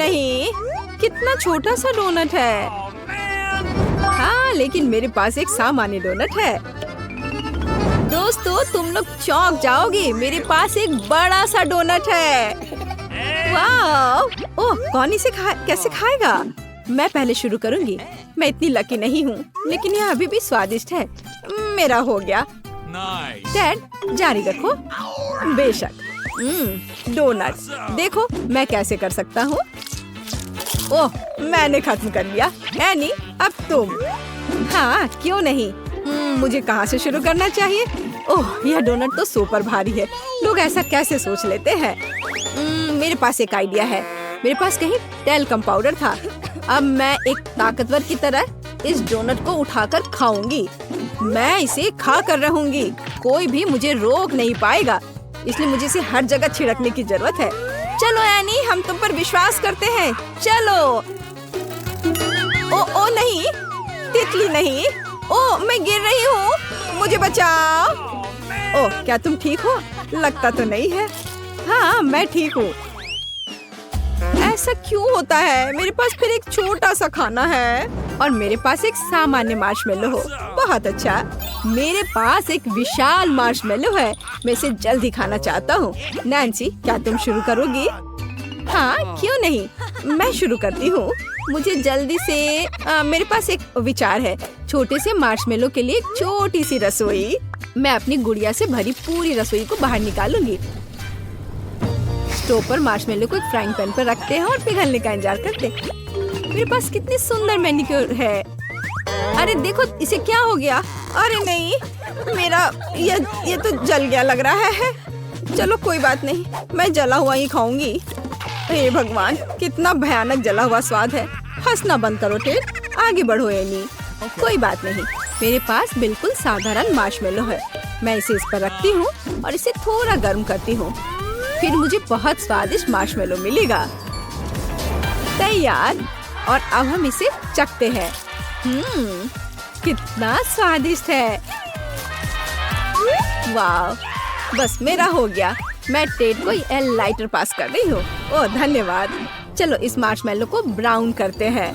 नहीं, कितना छोटा सा डोनट है। हाँ, लेकिन मेरे पास एक सामान्य डोनट है। दोस्तों, तुम लोग चौंक जाओगे, मेरे पास एक बड़ा सा डोनट है। वाह! ओह, कौन इसे कैसे खाएगा? मैं पहले शुरू करूंगी। मैं इतनी लकी नहीं हूँ, लेकिन यह अभी भी स्वादिष्ट है। मेरा हो गया। डैड, जारी रखो। बेशक। डोनट, देखो मैं कैसे कर सकता हूँ। ओह, मैंने खत्म कर लिया। एनी, अब तुम। हाँ, क्यों नहीं। मुझे कहाँ से शुरू करना चाहिए? ओह, यह डोनट तो सुपर भारी है। लोग ऐसा कैसे सोच लेते हैं? मेरे पास एक आइडिया है। मेरे पास कहीं टेल्कम पाउडर था। अब मैं एक ताकतवर की तरह इस डोनट को उठाकर खाऊंगी। मैं इसे खा कर रहूंगी। कोई भी मुझे रोक नहीं पाएगा, इसलिए मुझे इसे हर जगह छिड़कने की जरूरत है। चलो एनी, हम तुम पर विश्वास करते हैं। चलो। ओ नहीं, तितली नहीं। ओ, मैं गिर रही हूँ, मुझे बचाओ। ओ, क्या तुम ठीक हो? लगता तो नहीं है। हाँ, मैं ठीक हूँ। ऐसा क्यों होता है? मेरे पास फिर एक छोटा सा खाना है और मेरे पास एक सामान्य मार्शमेलो हो। बहुत अच्छा। मेरे पास एक विशाल मार्शमेलो है। मैं इसे जल्दी खाना चाहता हूँ। नैन्सी, क्या तुम शुरू करोगी? हाँ, क्यों नहीं, मैं शुरू करती हूँ। मुझे जल्दी से मेरे पास एक विचार है। छोटे से मार्शमेलो के लिए एक छोटी सी रसोई। मैं अपनी गुड़िया से भरी पूरी रसोई को बाहर निकालूंगी। स्टोव पर मार्शमेलो को एक फ्राइंग पैन पर रखते हैं और पिघलने का इंतजार करते हैं। मेरे पास कितनी सुंदर मैनिक्योर है। अरे देखो, इसे क्या हो गया? अरे नहीं, मेरा ये तो जल गया लग रहा है। चलो कोई बात नहीं, मैं जला हुआ ही खाऊंगी। हे भगवान, कितना भयानक जला हुआ स्वाद है। हंसना बंद करो टेड, आगे बढ़ो एनी। कोई बात नहीं, मेरे पास बिल्कुल साधारण मार्शमेलो है। मैं इसे इस पर रखती हूँ और इसे थोड़ा गर्म करती हूँ। फिर मुझे बहुत स्वादिष्ट मार्शमेलो मिलेगा। तैयार। और अब हम इसे चखते हैं। कितना स्वादिष्ट है। वाह, बस मेरा हो गया। मैं टेड को यह लाइटर पास कर रही हूँ। ओह धन्यवाद। चलो इस मार्शमेलो को ब्राउन करते हैं।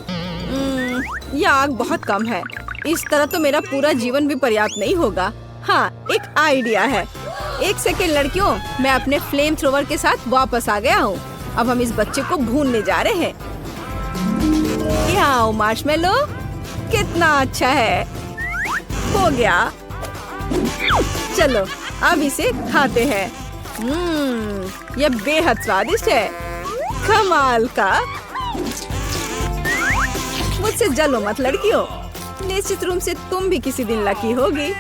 यह आग बहुत कम है। इस तरह तो मेरा पूरा जीवन भी पर्याप्त नहीं होगा। हाँ, एक आइडिया है। एक सेकेंड लड़कियों, मैं अपने फ्लेम थ्रोवर के साथ वापस आ गया हूँ। अब हम इस बच्चे को भूनने जा रहे हैं। यहाँ मार्शमेलो, कितना अच्छा है। हो गया। चलो अब इसे खाते हैं। यह बेहद स्वादिष्ट है। कमाल का। मुझसे जलो मत लड़कियों, निश्चित रूप से तुम भी किसी दिन लकी होगी।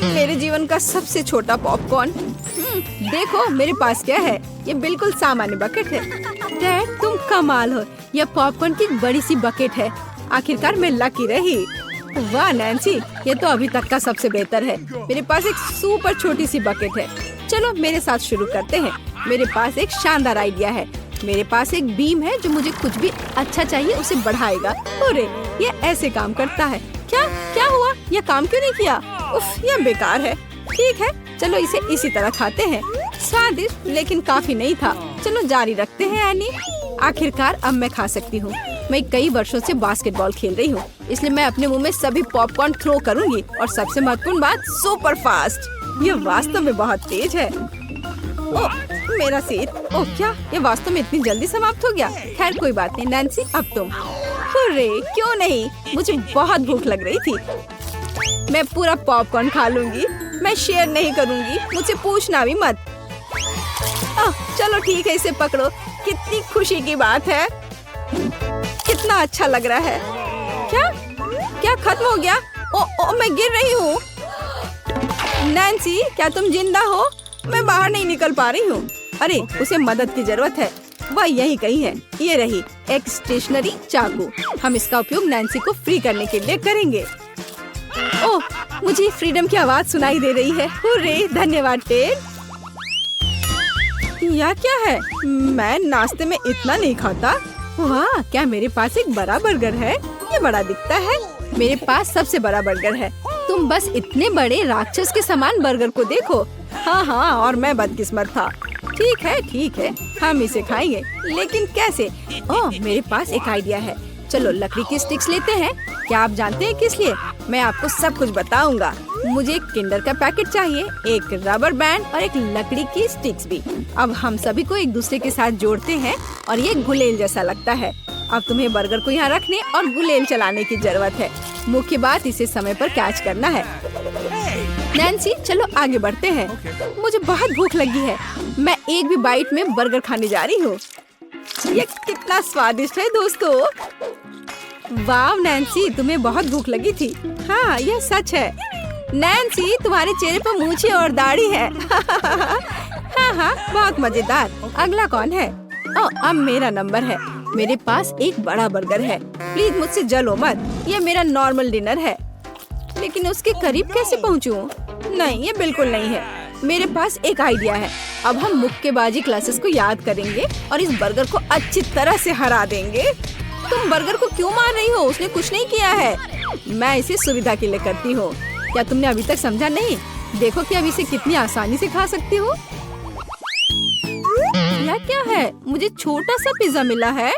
मेरे जीवन का सबसे छोटा पॉपकॉर्न। देखो मेरे पास क्या है। ये बिल्कुल सामान्य बकेट है। डैड, तुम कमाल हो। यह पॉपकॉर्न की बड़ी सी बकेट है। आखिरकार मैं लकी रही। वाह नैन्सी, ये तो अभी तक का सबसे बेहतर है। मेरे पास एक सुपर छोटी सी बकेट है। चलो मेरे साथ शुरू करते हैं। मेरे पास एक शानदार आइडिया है। मेरे पास एक बीम है जो मुझे कुछ भी अच्छा चाहिए उसे बढ़ाएगा। अरे ये ऐसे काम करता है। क्या हुआ? ये काम क्यों नहीं किया? उफ, ये बेकार है। ठीक है, चलो इसे इसी तरह खाते हैं। स्वादिष्ट लेकिन काफी नहीं था। चलो जारी रखते हैं एनी। आखिरकार अब मैं खा सकती हूँ। मैं कई वर्षों से बास्केटबॉल खेल रही हूँ, इसलिए मैं अपने मुंह में सभी पॉपकॉर्न थ्रो करूंगी। और सबसे महत्वपूर्ण बात, सुपर फास्ट। ये वास्तव में बहुत तेज है। ओह, मेरा सिर। ओह क्या, ये वास्तव में इतनी जल्दी समाप्त हो गया? खैर कोई बात नहीं। नैन्सी, अब तुम। अरे क्यों नहीं, मुझे बहुत भूख लग रही थी। मैं पूरा पॉपकॉर्न खा लूंगी। मैं शेयर नहीं करूंगी, मुझसे पूछना भी मत। चलो ठीक है, इसे पकड़ो। कितनी खुशी की बात है। कितना अच्छा लग रहा है। क्या खत्म हो गया? ओ मैं गिर रही हूँ। नैन्सी, क्या तुम जिंदा हो? मैं बाहर नहीं निकल पा रही हूँ। अरे उसे मदद की जरूरत है। वह यही कहीं है। ये रही एक स्टेशनरी चाकू। हम इसका उपयोग नैन्सी को फ्री करने के लिए करेंगे। ओह, मुझे फ्रीडम की आवाज सुनाई दे रही है। हुर्रे, धन्यवाद टेड। यह क्या है? मैं नाश्ते में इतना नहीं खाता। वाह, क्या मेरे पास एक बड़ा बर्गर है? ये बड़ा दिखता है। मेरे पास सबसे बड़ा बर्गर है। तुम बस इतने बड़े राक्षस के समान बर्गर को देखो। हाँ, और मैं बदकिस्मत था। ठीक है। हम इसे खाएंगे, लेकिन कैसे? ओह, मेरे पास एक आइडिया है। चलो लकड़ी की स्टिक्स लेते हैं। क्या आप जानते हैं किस लिए? मैं आपको सब कुछ बताऊंगा। मुझे एक किंडर का पैकेट चाहिए, एक रबर बैंड और एक लकड़ी की स्टिक्स भी। अब हम सभी को एक दूसरे के साथ जोड़ते हैं और ये गुलेल जैसा लगता है। अब तुम्हें बर्गर को यहाँ रखने और गुलेल चलाने की जरूरत है। मुख्य बात, इसे समय पर कैच करना है। नैन्सी, चलो आगे बढ़ते हैं। मुझे बहुत भूख लगी है। मैं एक भी बाइट में बर्गर खाने जा रही हूँ। ये कितना स्वादिष्ट है दोस्तों। वाह नैन्सी, तुम्हें बहुत भूख लगी थी। हाँ, यह सच है। नैन्सी, तुम्हारे चेहरे पर मूछें और दाढ़ी है। हाँ, बहुत मजेदार। अगला कौन है? ओह, अब मेरा नंबर है। मेरे पास एक बड़ा बर्गर है। प्लीज मुझसे जलो मत। ये मेरा नॉर्मल डिनर है, लेकिन उसके करीब कैसे पहुँचूं? नहीं, ये बिल्कुल नहीं है। मेरे पास एक आइडिया है। अब हम मुक्केबाजी क्लासेस को याद करेंगे और इस बर्गर को अच्छी तरह से हरा देंगे। तुम बर्गर को क्यों मार रही हो? उसने कुछ नहीं किया है। मैं इसे सुविधा के लिए करती हूँ। क्या तुमने अभी तक समझा नहीं? देखो कि अब इसे कितनी आसानी से खा सकती हूँ। यह क्या है? मुझे छोटा सा पिज्जा मिला है।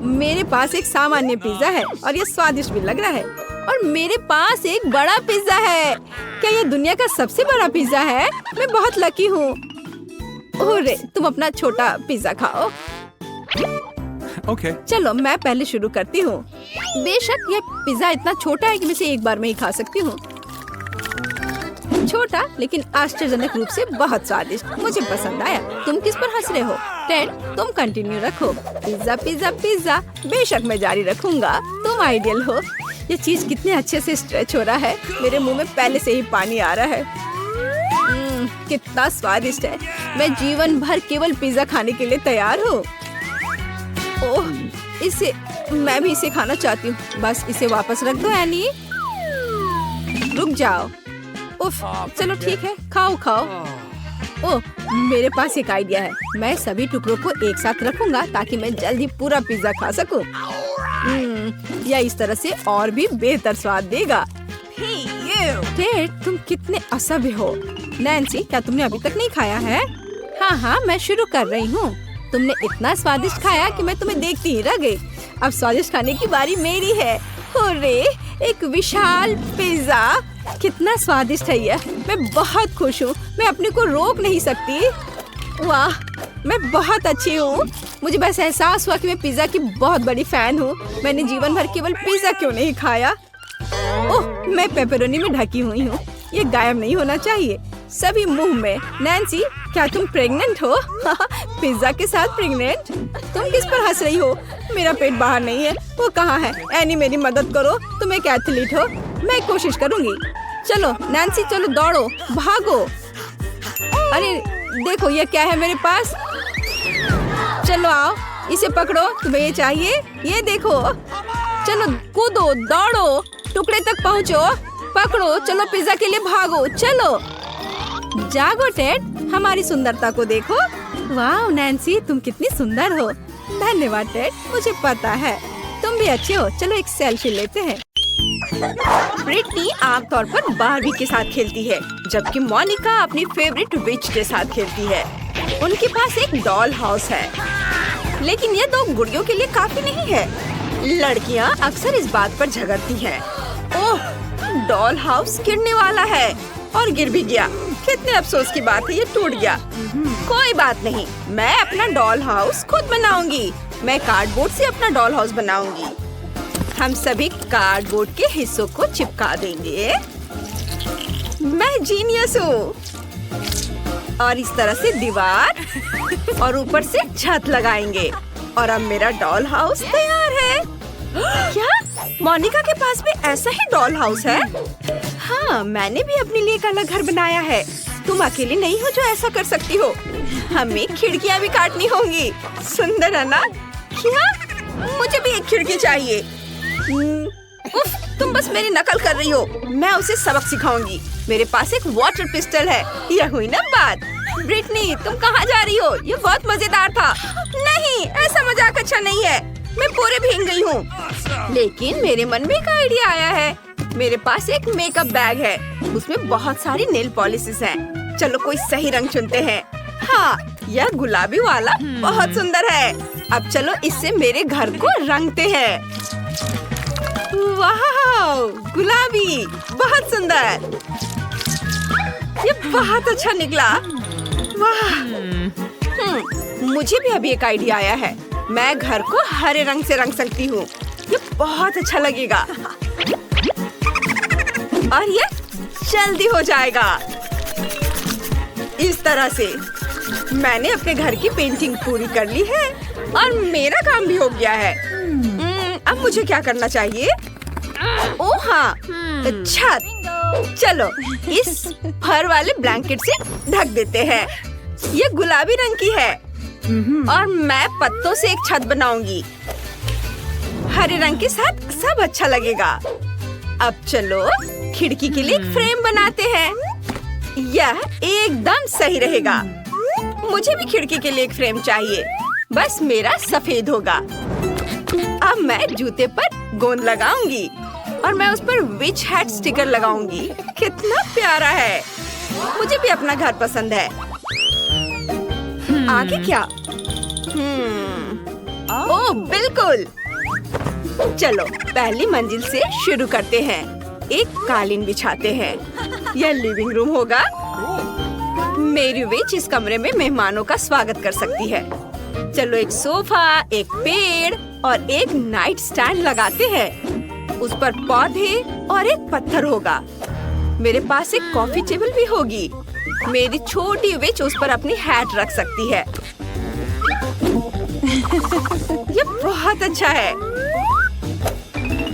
मेरे पास एक सामान्य पिज्जा है और ये स्वादिष्ट भी लग रहा है। और मेरे पास एक बड़ा पिज्जा है। क्या ये दुनिया का सबसे बड़ा पिज्जा है? मैं बहुत लकी हूँ। ओरे, तुम अपना छोटा पिज्जा खाओ। Okay. चलो मैं पहले शुरू करती हूँ। बेशक यह पिज्जा इतना छोटा है कि मैं इसे एक बार में ही खा सकती हूँ। छोटा लेकिन आश्चर्यजनक रूप से बहुत स्वादिष्ट। मुझे पसंद आया। तुम किस पर हंस रहे हो? टेड, तुम कंटिन्यू रखो। Pizza pizza pizza. बेशक मैं जारी रखूंगा। तुम आइडियल हो। ये चीज कितने अच्छे से स्ट्रेच हो रहा है। मेरे मुंह में पहले से ही पानी आ रहा है। कितना स्वादिष्ट है। मैं जीवन भर केवल पिज्जा खाने के लिए तैयार हूँ। ओह, मैं भी इसे खाना चाहती हूँ। बस इसे वापस रख दो एनी। रुक जाओ। उफ, चलो ठीक है, खाओ खाओ। ओह, मेरे पास एक आइडिया है। मैं सभी टुकड़ों को एक साथ रखूंगा ताकि मैं जल्दी पूरा पिज्जा खा सकूं। यह इस तरह से और भी बेहतर स्वाद देगा। टेड, तुम कितने असभ्य हो। नैन्सी, क्या तुमने अभी तक नहीं खाया है? हाँ, मैं शुरू कर रही हूँ। तुमने इतना स्वादिष्ट खाया कि मैं तुम्हें देखती ही रह गई। अब स्वादिष्ट खाने की बारी मेरी है। हुर्रे, एक विशाल पिज्जा। कितना स्वादिष्ट है यह। मैं बहुत खुश हूँ। मैं अपने को रोक नहीं सकती। वाह, मैं बहुत अच्छी हूँ। मुझे बस एहसास हुआ कि मैं पिज्जा की बहुत बड़ी फैन हूँ। मैंने जीवन भर केवल पिज्जा क्यों नहीं खाया। ओह, मैं पेपरोनी में ढकी हुई हूँ। ये गायब नहीं होना चाहिए। सभी मुंह में। नैन्सी, क्या तुम प्रेग्नेंट हो? पिज्जा के साथ प्रेग्नेंट? तुम किस पर हंस रही हो? मेरा पेट बाहर नहीं है। वो कहाँ है? एनी, मेरी मदद करो। तुम एक एथलीट हो। मैं कोशिश करूँगी। चलो नैन्सी, चलो दौड़ो, भागो। अरे देखो, ये क्या है मेरे पास? चलो आओ, इसे पकड़ो। तुम्हें ये चाहिए? ये देखो। चलो कूदो, दौड़ो, टुकड़े तक पहुँचो। पकड़ो, चलो पिज्जा के लिए भागो। चलो जागो टेड, हमारी सुंदरता को देखो। वाह नैन्सी, तुम कितनी सुंदर हो। धन्यवाद टेड, मुझे पता है तुम भी अच्छे हो। चलो एक सेल्फी लेते हैं। ब्रिटनी आमतौर पर बारबी के साथ खेलती है, जबकि मोनिका अपनी फेवरेट विच के साथ खेलती है। उनके पास एक डॉल हाउस है, लेकिन ये दो गुड़ियों के लिए काफी नहीं है। लड़कियां अक्सर इस बात पर झगड़ती हैं। ओह, डॉल हाउस गिरने वाला है और गिर भी गया। कितने अफसोस की बात है, ये टूट गया। कोई बात नहीं, मैं अपना डॉल हाउस खुद बनाऊंगी। मैं कार्डबोर्ड से अपना डॉल हाउस बनाऊंगी। हम सभी कार्डबोर्ड के हिस्सों को चिपका देंगे। मैं जीनियस हूँ। और इस तरह से दीवार और ऊपर से छत लगाएंगे और अब मेरा डॉल हाउस तैयार है। क्या मोनिका के पास भी ऐसा ही डॉल हाउस है? हाँ, मैंने भी अपने लिए एक अलग घर बनाया है। तुम अकेली नहीं हो जो ऐसा कर सकती हो। हमें खिड़कियाँ भी काटनी होंगी। सुंदर है ना? क्या? मुझे भी एक खिड़की चाहिए। उफ, तुम बस मेरी नकल कर रही हो। मैं उसे सबक सिखाऊंगी। मेरे पास एक वाटर पिस्टल है। यह हुई ना बात। ब्रिटनी, तुम कहाँ जा रही हो? ये बहुत मजेदार था। नहीं, ऐसा मजाक अच्छा नहीं है। मैं पूरे भीग गई हूँ। लेकिन मेरे मन में एक आइडिया आया है। मेरे पास एक मेकअप बैग है। उसमें बहुत सारी नेल पॉलिशेस हैं। चलो कोई सही रंग चुनते हैं। हाँ, यह गुलाबी वाला बहुत सुंदर है। अब चलो इससे मेरे घर को रंगते हैं। वाह, गुलाबी बहुत सुंदर। ये बहुत अच्छा निकला। वाह। मुझे भी अभी एक आइडिया आया है। मैं घर को हरे रंग से रंग सकती हूँ। ये बहुत अच्छा लगेगा और ये जल्दी हो जाएगा। इस तरह से मैंने अपने घर की पेंटिंग पूरी कर ली है और मेरा काम भी हो गया है। अब मुझे क्या करना चाहिए? ओह हाँ, छत। चलो इस फर वाले ब्लैंकेट से ढक देते हैं। ये गुलाबी रंग की है और मैं पत्तों से एक छत बनाऊंगी। हरे रंग के साथ सब अच्छा लगेगा। अब चलो खिड़की के लिए एक फ्रेम बनाते हैं। यह एकदम सही रहेगा। मुझे भी खिड़की के लिए एक फ्रेम चाहिए। बस मेरा सफेद होगा। अब मैं जूते पर गोंद लगाऊंगी और मैं उस पर विच हैट स्टिकर लगाऊंगी। कितना प्यारा है। मुझे भी अपना घर पसंद है। आगे क्या? ओह बिल्कुल। चलो पहली मंजिल से शुरू करते हैं। एक कालीन बिछाते हैं। यह लिविंग रूम होगा। मेरी विच इस कमरे में मेहमानों का स्वागत कर सकती है। चलो एक सोफा, एक पेड़ और एक नाइट स्टैंड लगाते हैं। उस पर पौधे और एक पत्थर होगा। मेरे पास एक कॉफी टेबल भी होगी। मेरी छोटी विच उस पर अपनी हैट रख सकती है। ये बहुत अच्छा है।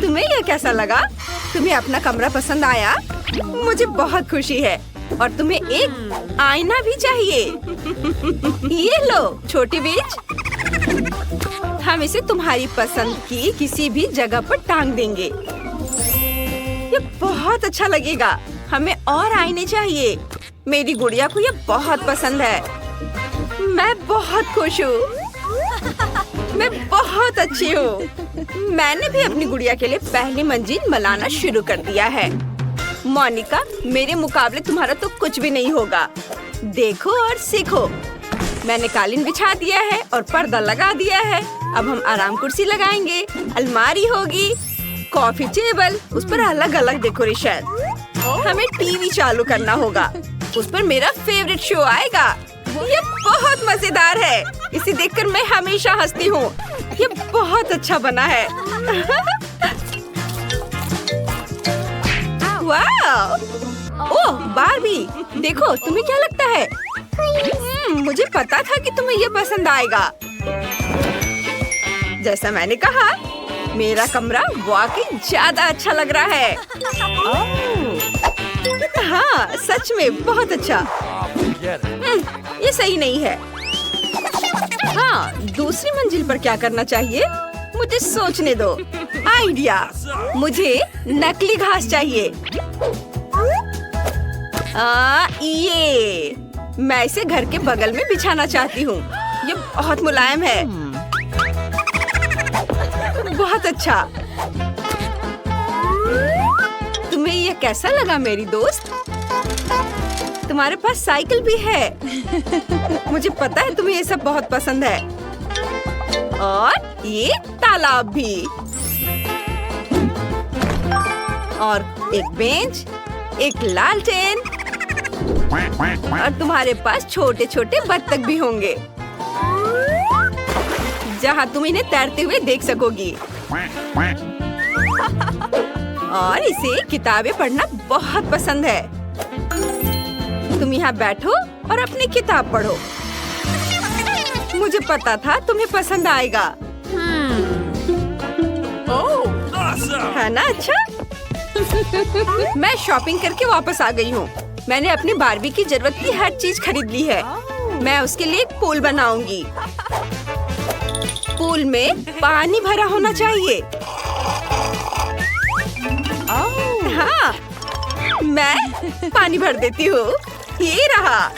तुम्हें यह कैसा लगा? तुम्हें अपना कमरा पसंद आया? मुझे बहुत खुशी है। और तुम्हें एक आईना भी चाहिए। ये लो छोटी विच। हम इसे तुम्हारी पसंद की किसी भी जगह पर टांग देंगे। ये बहुत अच्छा लगेगा। हमें और आईने चाहिए। मेरी गुड़िया को ये बहुत पसंद है। मैं बहुत खुश हूँ। मैं बहुत अच्छी हूँ। मैंने भी अपनी गुड़िया के लिए पहली मंजिल बनाना शुरू कर दिया है। मोनिका, मेरे मुकाबले तुम्हारा तो कुछ भी नहीं होगा। देखो और सीखो। मैंने कालीन बिछा दिया है और पर्दा लगा दिया है। अब हम आराम कुर्सी लगाएंगे। अलमारी होगी, कॉफी टेबल, उस पर अलग अलग डेकोरेशन। हमें टीवी चालू करना होगा। उस पर मेरा फेवरेट शो आएगा। ये बहुत मजेदार है। इसे देखकर मैं हमेशा हंसती हूँ। ये बहुत अच्छा बना है। वाह! ओह बार्बी, देखो तुम्हें क्या लगता है? मुझे पता था कि तुम्हें ये पसंद आएगा। जैसा मैंने कहा, मेरा कमरा वाकई ज्यादा अच्छा लग रहा है। हाँ सच में बहुत अच्छा। ये सही नहीं है। हाँ, दूसरी मंजिल पर क्या करना चाहिए? मुझे सोचने दो। आइडिया! मुझे नकली घास चाहिए। ये मैं इसे घर के बगल में बिछाना चाहती हूँ। ये बहुत मुलायम है। बहुत अच्छा। तुम्हें ये कैसा लगा मेरी दोस्त? तुम्हारे पास साइकिल भी है। मुझे पता है तुम्हें ये सब बहुत पसंद है। और ये तालाब भी। और एक बेंच, एक लालटेन और तुम्हारे पास छोटे छोटे बत्तख भी होंगे जहाँ तुम इन्हें तैरते हुए देख सकोगी। और इसे किताबें पढ़ना बहुत पसंद है। तुम यहाँ बैठो और अपनी किताब पढ़ो। मुझे पता था तुम्हें पसंद आएगा। है ना अच्छा? मैं शॉपिंग करके वापस आ गई हूँ। मैंने अपनी बार्बी की जरूरत की हर चीज खरीद ली है। मैं उसके लिए एक पूल बनाऊंगी। पूल में पानी भरा होना चाहिए। हाँ, मैं पानी भर देती हूँ। ये रहा।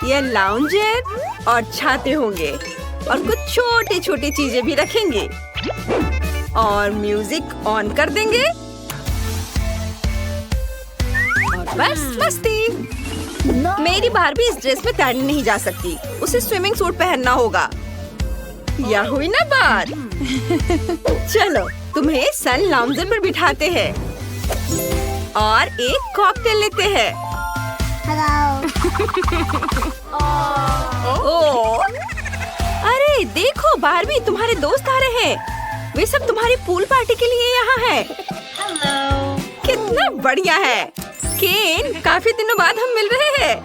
ये लाउंजर और छाते होंगे और कुछ छोटी छोटी चीजें भी रखेंगे और म्यूजिक ऑन कर देंगे और बस मस्ती। मेरी बारबी इस ड्रेस में तैरने नहीं जा सकती, उसे स्विमिंग सूट पहनना होगा। यह हुई ना बात। चलो तुम्हें सन लाउंजर पर बिठाते हैं और एक कॉकटेल लेते हैं। ओह, अरे देखो बारबी, तुम्हारे दोस्त आ रहे हैं। वे सब तुम्हारी पूल पार्टी के लिए यहाँ हैं। कितना बढ़िया है केन, काफी दिनों बाद हम मिल रहे हैं।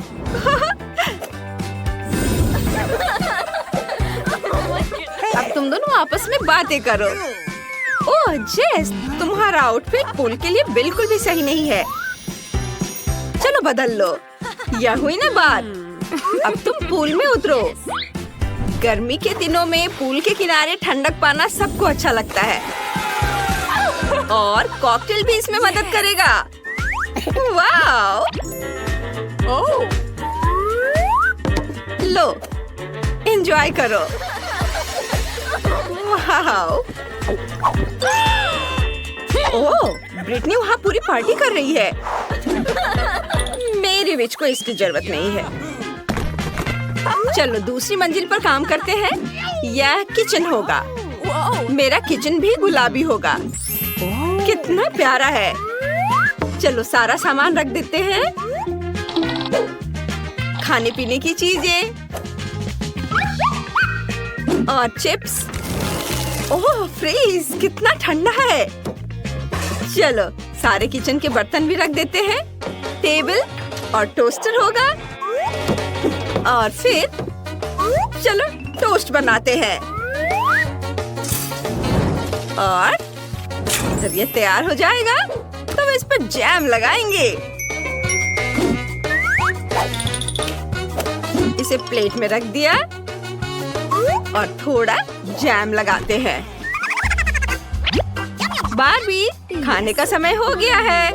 अब तुम दोनों आपस में बातें करो। ओह जेस, तुम्हारा आउटफिट पूल के लिए बिल्कुल भी सही नहीं है। चलो बदल लो। यह हुई ना बात। अब तुम पूल में उतरो। गर्मी के दिनों में पूल के किनारे ठंडक पाना सबको अच्छा लगता है और कॉकटेल भी इसमें मदद करेगा। वाओ! ओह! लो, एंजॉय करो। वाओ! ओह, ब्रिटनी वहाँ पूरी पार्टी कर रही है। मेरी विच को इसकी जरूरत नहीं है। चलो दूसरी मंजिल पर काम करते हैं। यह किचन होगा। मेरा किचन भी गुलाबी होगा। कितना प्यारा है। चलो सारा सामान रख देते हैं। खाने पीने की चीजें और चिप्स। ओह फ्रीज, कितना ठंडा है। चलो सारे किचन के बर्तन भी रख देते हैं। टेबल और टोस्टर होगा और फिर चलो टोस्ट बनाते हैं। और जब ये तैयार हो जाएगा तो इस पर जैम लगाएंगे। इसे प्लेट में रख दिया और थोड़ा जैम लगाते हैं। बारबी, खाने का समय हो गया है।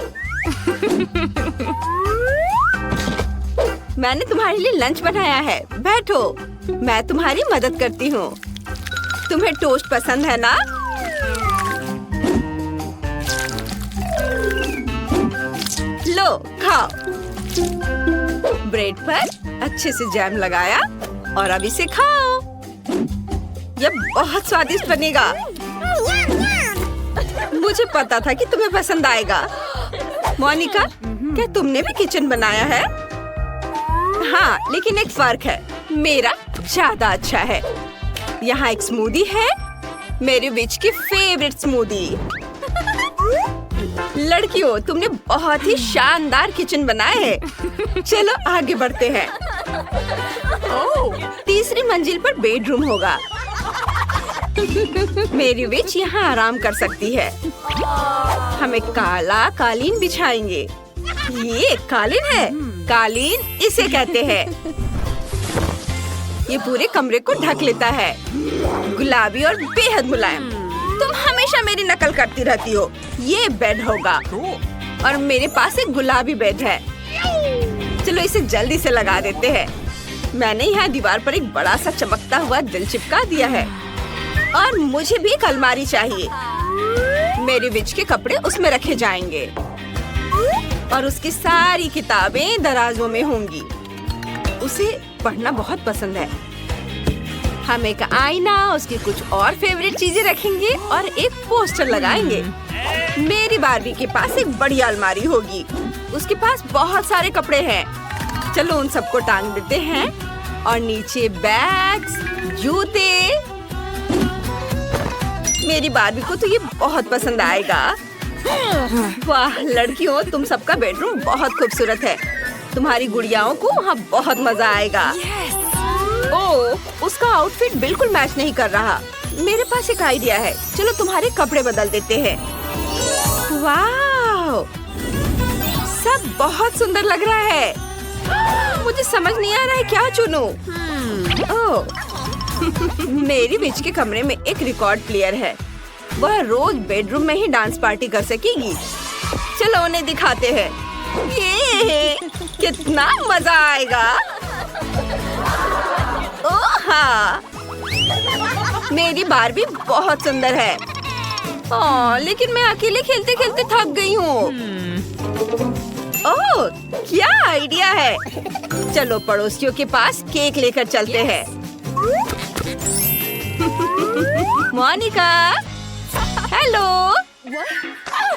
मैंने तुम्हारे लिए लंच बनाया है। बैठो, मैं तुम्हारी मदद करती हूँ। तुम्हें टोस्ट पसंद है ना? लो खाओ। ब्रेड पर अच्छे से जैम लगाया और अब इसे खाओ। यह बहुत स्वादिष्ट बनेगा। मुझे पता था कि तुम्हें पसंद आएगा। मोनिका, क्या तुमने भी किचन बनाया है? हाँ, लेकिन एक फर्क है, मेरा ज्यादा अच्छा है। यहाँ एक स्मूदी है, मेरे विच की फेवरेट स्मूदी। लड़कियों, तुमने बहुत ही शानदार किचन बनाए है। चलो आगे बढ़ते हैं। तीसरी मंजिल पर बेडरूम होगा। मेरी विच यहाँ आराम कर सकती है। हम एक काला कालीन बिछाएंगे। ये कालीन है। कालीन इसे कहते हैं। ये पूरे कमरे को ढक लेता है। गुलाबी और बेहद मुलायम। तुम हमेशा मेरी नकल करती रहती हो। ये बेड होगा और मेरे पास एक गुलाबी बेड है। चलो इसे जल्दी से लगा देते हैं। मैंने यहाँ दीवार पर एक बड़ा सा चमकता हुआ दिल चिपका दिया है और मुझे भी एक अलमारी चाहिए। मेरे विच के कपड़े उसमें रखे जाएंगे और उसकी सारी किताबें दराजों में होंगी। उसे पढ़ना बहुत पसंद है। हम एक आईना, उसकी कुछ और फेवरेट चीजें रखेंगे और एक पोस्टर लगाएंगे। मेरी बारबी के पास एक बड़ी अलमारी होगी। उसके पास बहुत सारे कपड़े हैं। चलो उन सबको टांग देते हैं और नीचे बैग्स, जूते। मेरी बारबी को तो ये बहुत पसंद आएगा। वाह लड़कियों, तुम सबका बेडरूम बहुत खूबसूरत है। तुम्हारी गुड़ियाओं को वहाँ बहुत मजा आएगा। ओह, उसका आउटफिट बिल्कुल मैच नहीं कर रहा। मेरे पास एक आइडिया है। चलो तुम्हारे कपड़े बदल देते हैं। वाह, सब बहुत सुंदर लग रहा है। मुझे समझ नहीं आ रहा है क्या चुनूं। ओह, मेरी विच के कमरे में एक रिकॉर्ड प्लेयर है। वह रोज बेडरूम में ही डांस पार्टी कर सकेगी। चलो उन्हें दिखाते हैं। ये कितना मजा आएगा। ओह हाँ, मेरी बारबी बहुत सुंदर है। लेकिन मैं अकेले खेलते खेलते थक गई हूँ। ओह, क्या आइडिया है। चलो पड़ोसियों के पास केक लेकर चलते हैं। मोनिका, हेलो।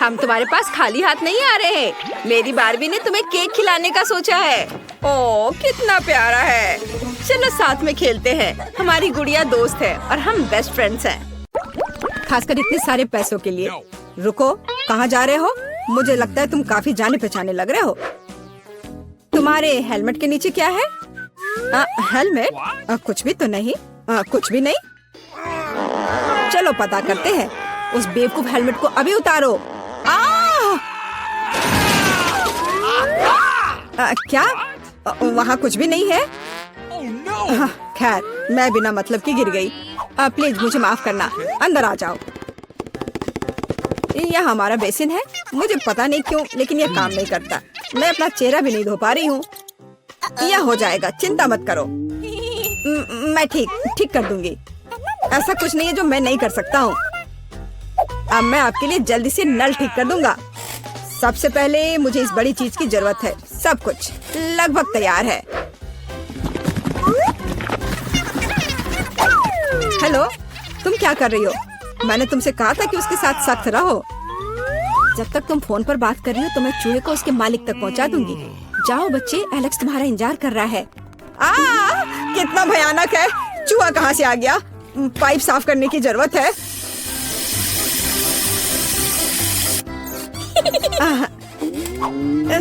हम तुम्हारे पास खाली हाथ नहीं आ रहे हैं। मेरी बारबी ने तुम्हें केक खिलाने का सोचा है। ओह, कितना प्यारा है। चलो साथ में खेलते हैं। हमारी गुड़िया दोस्त है और हम बेस्ट फ्रेंड्स हैं। खासकर इतने सारे पैसों के लिए। रुको, कहाँ जा रहे हो? मुझे लगता है तुम काफी जाने पहचाने लग रहे हो। तुम्हारे हेलमेट के नीचे क्या है? हेलमेट? कुछ भी तो नहीं। कुछ भी नहीं। चलो पता करते हैं। उस बेवकूफ हेलमेट को अभी उतारो। क्या? वहाँ कुछ भी नहीं है। खैर, मैं बिना मतलब की गिर गई। प्लीज मुझे माफ करना। अंदर आ जाओ। यह हमारा बेसिन है। मुझे पता नहीं क्यों, लेकिन यह काम नहीं करता। मैं अपना चेहरा भी नहीं धो पा रही हूँ। यह हो जाएगा, चिंता मत करो। मैं ठीक कर दूंगी। ऐसा कुछ नहीं है जो मैं नहीं कर सकता हूँ। अब मैं आपके लिए जल्दी से नल ठीक कर दूंगा। सबसे पहले मुझे इस बड़ी चीज की जरूरत है। सब कुछ लगभग तैयार है। हेलो, तुम क्या कर रही हो? मैंने तुमसे कहा था कि उसके साथ सख्त रहो। जब तक तुम फोन पर बात कर रही हो तो मैं चूहे को उसके मालिक तक पहुंचा दूंगी। जाओ बच्चे, एलेक्स तुम्हारा इंतजार कर रहा है। कितना भयानक है। चूहा कहाँ से आ गया? पाइप साफ करने की जरूरत है।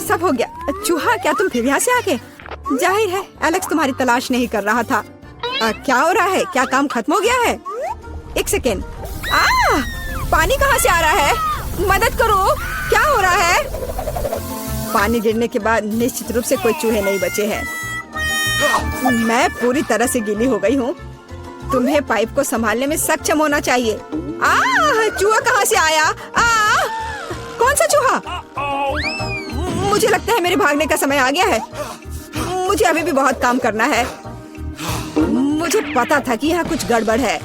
सब हो गया। चूहा, क्या तुम फिर यहाँ से आ गए? जाहिर है एलेक्स तुम्हारी तलाश नहीं कर रहा था। क्या हो रहा है? क्या काम खत्म हो गया है? एक सेकेंड। पानी कहाँ से आ रहा है? मदद करो, क्या हो रहा है? पानी गिरने के बाद निश्चित रूप से कोई चूहे नहीं बचे हैं। मैं पूरी तरह से गीली हो गई हूँ। तुम्हें पाइप को संभालने में सक्षम होना चाहिए। चूहा कहाँ से आया? कौन सा चूहा? मुझे लगता है मेरे भागने का समय आ गया है। मुझे अभी भी बहुत काम करना है। मुझे पता था कि यहाँ कुछ गड़बड़ है।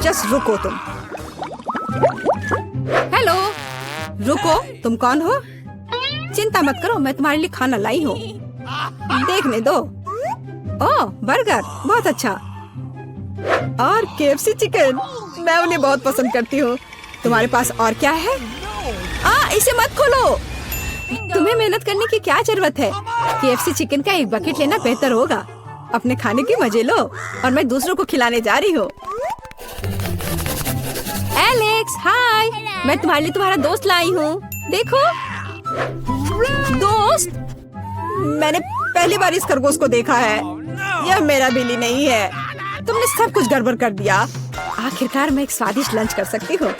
जस्ट रुको तुम। हेलो, रुको, तुम कौन हो? चिंता मत करो, मैं तुम्हारे लिए खाना लाई हूँ। देखने दो। ओह, बर्गर, बहुत अच्छा। और KFC चिकन, मैं उन्हें बहुत पसंद करती हूँ। तुम्हारे पास और क्या है? इसे मत खोलो। तुम्हें मेहनत करने की क्या जरूरत है? KFC चिकन का एक बकेट लेना बेहतर होगा। अपने खाने के मजे लो और मैं दूसरों को खिलाने जा रही हूँ। एलेक्स, हाय, मैं तुम्हारे लिए तुम्हारा दोस्त लाई हूँ। देखो। दोस्त? मैंने पहली बार इस खरगोश को देखा है। यह मेरा बिल्ली नहीं है। तुमने सब कुछ गड़बड़ कर दिया। आखिरकार मैं एक स्वादिष्ट लंच कर सकती हूँ।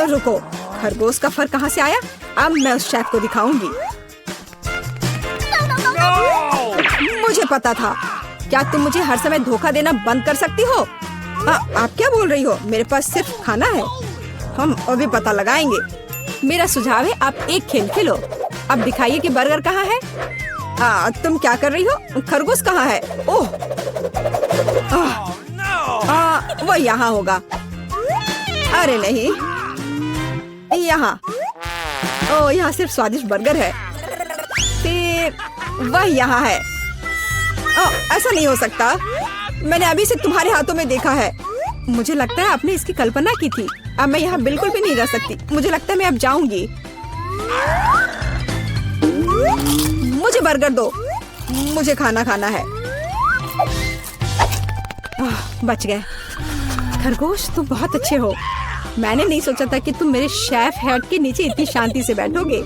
रुको, खरगोश का फर कहाँ से आया? अब मैं उस शेफ को दिखाऊंगी। मुझे पता था। क्या तुम मुझे हर समय धोखा देना बंद कर सकती हो? आप क्या बोल रही हो? मेरे पास सिर्फ खाना है। हम अभी पता लगाएंगे। मेरा सुझाव है आप एक खेल खेलो। अब दिखाइए कि बर्गर कहाँ है। तुम क्या कर रही हो? खरगोश कहाँ है? ओह, वो यहाँ होगा। अरे नहीं, यहाँ। ओह, यहाँ सिर्फ स्वादिष्ट बर्गर है। फिर वह यहाँ है। ऐसा नहीं हो सकता। मैंने अभी से तुम्हारे हाथों में देखा है। मुझे लगता है आपने इसकी कल्पना की थी। अब मैं यहाँ बिल्कुल भी नहीं रह सकती। मुझे लगता है मैं अब जाऊंगी। मुझे बर्गर दो। मुझे खाना खाना है। बच गए। खरगोश, तुम बहुत अच्छे हो। मैंने नहीं सोचा था कि तुम मेरे शेफ हेड के नीचे इतनी शांति से बैठोगे।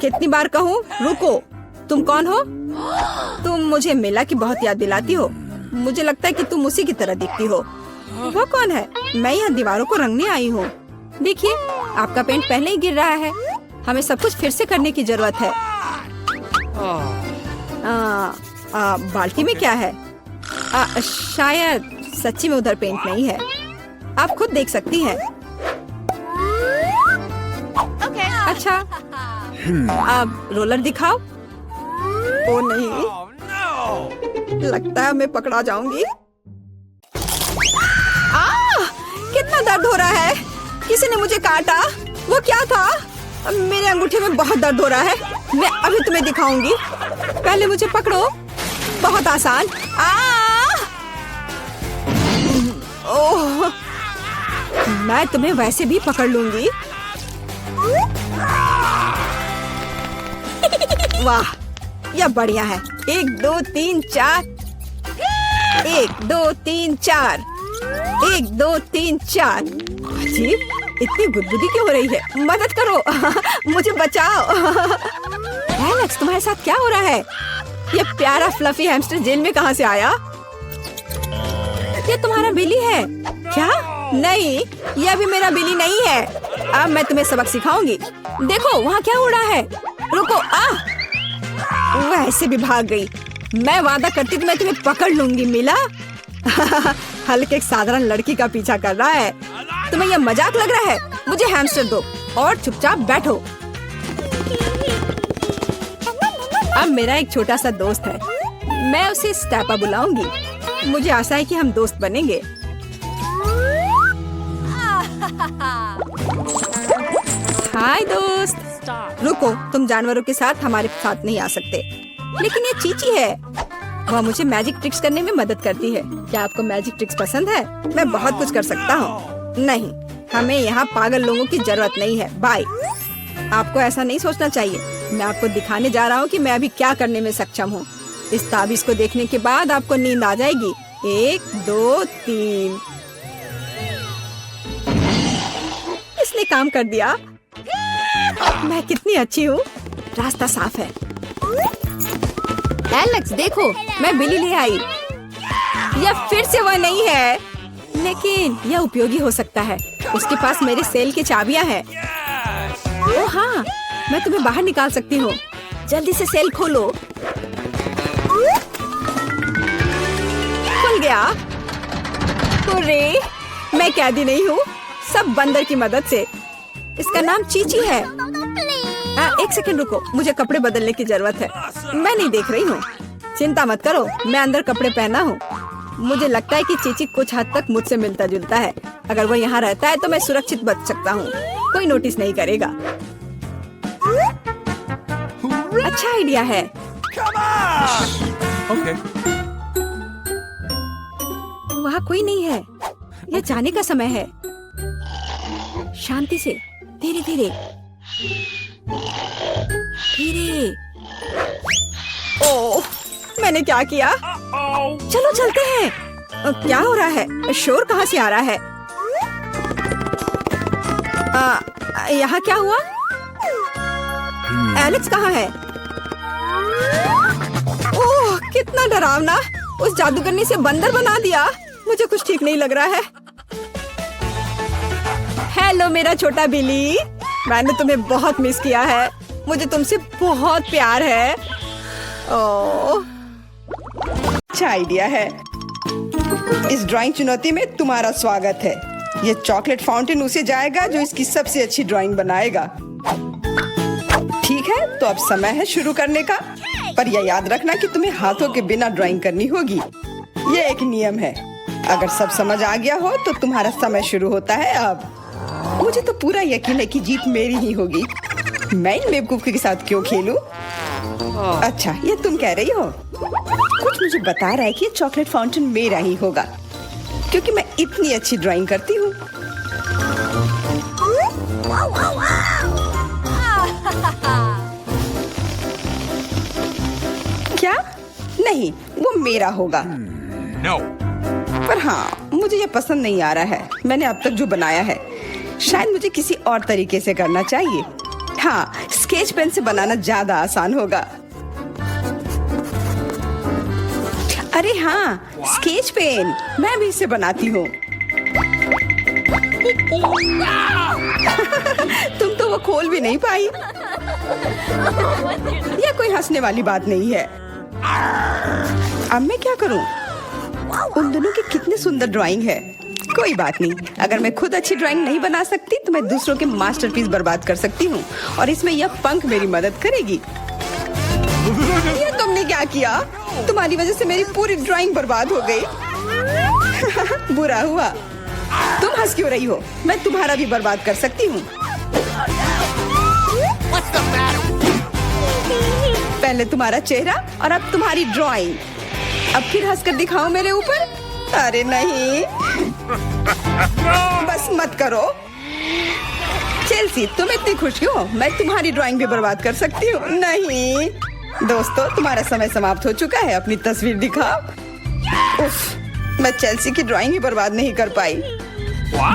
कितनी बार कहूँ? रुको, तुम कौन हो? तुम मुझे मिला की बहुत याद दिलाती हो। मुझे लगता है कि तुम उसी की तरह दिखती हो। वो कौन है? मैं यहाँ दीवारों को रंगने आई हूँ। देखिए, आपका पेंट पहले ही गिर रहा है। हमें सब कुछ फिर से करने की जरूरत है। बाल्टी में क्या है? शायद सच्ची में उधर पेंट नहीं है। आप खुद देख सकती हैं। अच्छा, अब रोलर दिखाओ। ओ नहीं, लगता है मैं पकड़ा जाऊंगी। कितना दर्द हो रहा है। किसी ने मुझे काटा। वो क्या था? मेरे अंगूठे में बहुत दर्द हो रहा है। मैं अभी तुम्हें दिखाऊंगी। पहले मुझे पकड़ो। बहुत आसान। ओह, मैं तुम्हें वैसे भी पकड़ लूंगी। वाह, यह बढ़िया है। 1 2 3 4। 1 2 3 4। 1 2 3 4। अजीब, इतनी गुदगुदी क्यों हो रही है? मदद करो। मुझे बचाओ। एलेक्स, तुम्हारे साथ क्या हो रहा है? ये प्यारा फ्लफी हैमस्टर जेल में कहाँ से आया? ये तुम्हारा बिली है क्या? नहीं, यह भी मेरा बिली नहीं है। अब मैं तुम्हें सबक सिखाऊंगी। देखो वहाँ क्या हो रहा है। रुको। वह ऐसे भी भाग गई। मैं वादा करती तो मैं तुम्हें पकड़ लूंगी। मिला? हल्के एक साधारण लड़की का पीछा कर रहा है। तुम्हें यह मजाक लग रहा है? मुझे हैमस्टर दो और चुपचाप बैठो। अब मेरा एक छोटा सा दोस्त है। मैं उसे स्टेपा बुलाऊंगी। मुझे आशा है कि हम दोस्त बनेंगे। हाय दोस्त। रुको, तुम जानवरों के साथ हमारे साथ नहीं आ सकते। लेकिन ये चीची है। वह मुझे मैजिक ट्रिक्स करने में मदद करती है। क्या आपको मैजिक ट्रिक्स पसंद है? मैं बहुत कुछ कर सकता हूँ। नहीं, हमें यहाँ पागल लोगों की जरूरत नहीं है। बाय। आपको ऐसा नहीं सोचना चाहिए। मैं आपको दिखाने जा रहा हूँ कि मैं अभी क्या करने में सक्षम हूँ। इस ताबीज को देखने के बाद आपको नींद आ जाएगी। 1 2 3। इसने काम कर दिया। मैं कितनी अच्छी हूँ। रास्ता साफ है। एलेक्स देखो, मैं बिली ले आई। यह फिर से वह नहीं है, लेकिन यह उपयोगी हो सकता है। उसके पास मेरे सेल की चाबियां हैं। ओह हाँ, मैं तुम्हें बाहर निकाल सकती हूँ। जल्दी से सेल खोलो। खुल गया। अरे, मैं कैदी नहीं हूँ, सब बंदर की मदद से। इसका नाम चीची है। 1 सेकंड रुको, मुझे कपड़े बदलने की जरूरत है। मैं नहीं देख रही हूँ। चिंता मत करो, मैं अंदर कपड़े पहना हूँ। मुझे लगता है कि चीची कुछ हद तक मुझसे मिलता जुलता है। अगर वो यहाँ रहता है तो मैं सुरक्षित बच सकता हूँ। कोई नोटिस नहीं करेगा। अच्छा आइडिया है। Okay. वहाँ कोई नहीं है। यह जाने का समय है। शांति से, धीरे धीरे धीरे। ओह, मैंने क्या किया? चलो चलते हैं। क्या हो रहा है? शोर कहाँ से आ रहा है? यहाँ क्या हुआ? एलेक्स कहाँ है? ओह, कितना डरावना। उस जादूगरनी से बंदर बना दिया। मुझे कुछ ठीक नहीं लग रहा है। हेलो मेरा छोटा बिली, मैंने तुम्हें बहुत मिस किया है। मुझे तुमसे बहुत प्यार है। ओह, अच्छा आइडिया है। इस ड्राइंग चुनौती में तुम्हारा स्वागत है। ये चॉकलेट फाउंटेन उसे जाएगा जो इसकी सबसे अच्छी ड्राइंग बनाएगा। ठीक है, तो अब समय है शुरू करने का। पर यह याद रखना कि तुम्हें हाथों के बिना ड्राइंग करनी होगी। ये एक नियम है। अगर सब समझ आ गया हो तो तुम्हारा समय शुरू होता है अब। मुझे तो पूरा यकीन है कि जीत मेरी ही होगी। मैं इन बेवकूफ के साथ क्यों खेलूं? अच्छा, ये तुम कह रही हो? कुछ मुझे बता रहा है कि ये चॉकलेट फाउंटेन मेरा ही होगा, क्योंकि मैं इतनी अच्छी ड्राइंग करती हूँ। क्या? नहीं, वो मेरा होगा। No. पर हाँ, मुझे ये पसंद नहीं आ रहा है। मैंने अब तक जो बनाया है, शायद मुझे किसी और तरीके से करना चाहिए। हाँ, स्केच पेन से बनाना ज्यादा आसान होगा। अरे हाँ, स्केच पेन, मैं भी इसे बनाती हूँ। तुम तो वो खोल भी नहीं पाई। यह कोई हंसने वाली बात नहीं है। अब मैं क्या करूँ? उन दोनों की कितनी सुंदर ड्राइंग है। कोई बात नहीं, अगर मैं खुद अच्छी ड्राइंग नहीं बना सकती तो मैं दूसरों के मास्टरपीस बर्बाद कर सकती हूँ, और इसमें यह पंख मेरी मदद करेगी। ये तुमने क्या किया? तुम्हारी वजह से मेरी पूरी ड्राइंग बर्बाद हो गई। बुरा हुआ। तुम हंस क्यों रही हो? मैं तुम्हारा भी बर्बाद कर सकती हूँ। पहले तुम्हारा चेहरा और अब तुम्हारी ड्राइंग। अब फिर हंसकर दिखाओ मेरे ऊपर। अरे नहीं, बस मत करो। चेल्सी, तुम इतनी खुश क्यों? मैं तुम्हारी ड्राइंग भी बर्बाद कर सकती हूँ। नहीं दोस्तों, तुम्हारा समय समाप्त हो चुका है। अपनी तस्वीर दिखाओ। उफ, मैं चेल्सी की ड्राइंग ही बर्बाद नहीं कर पाई।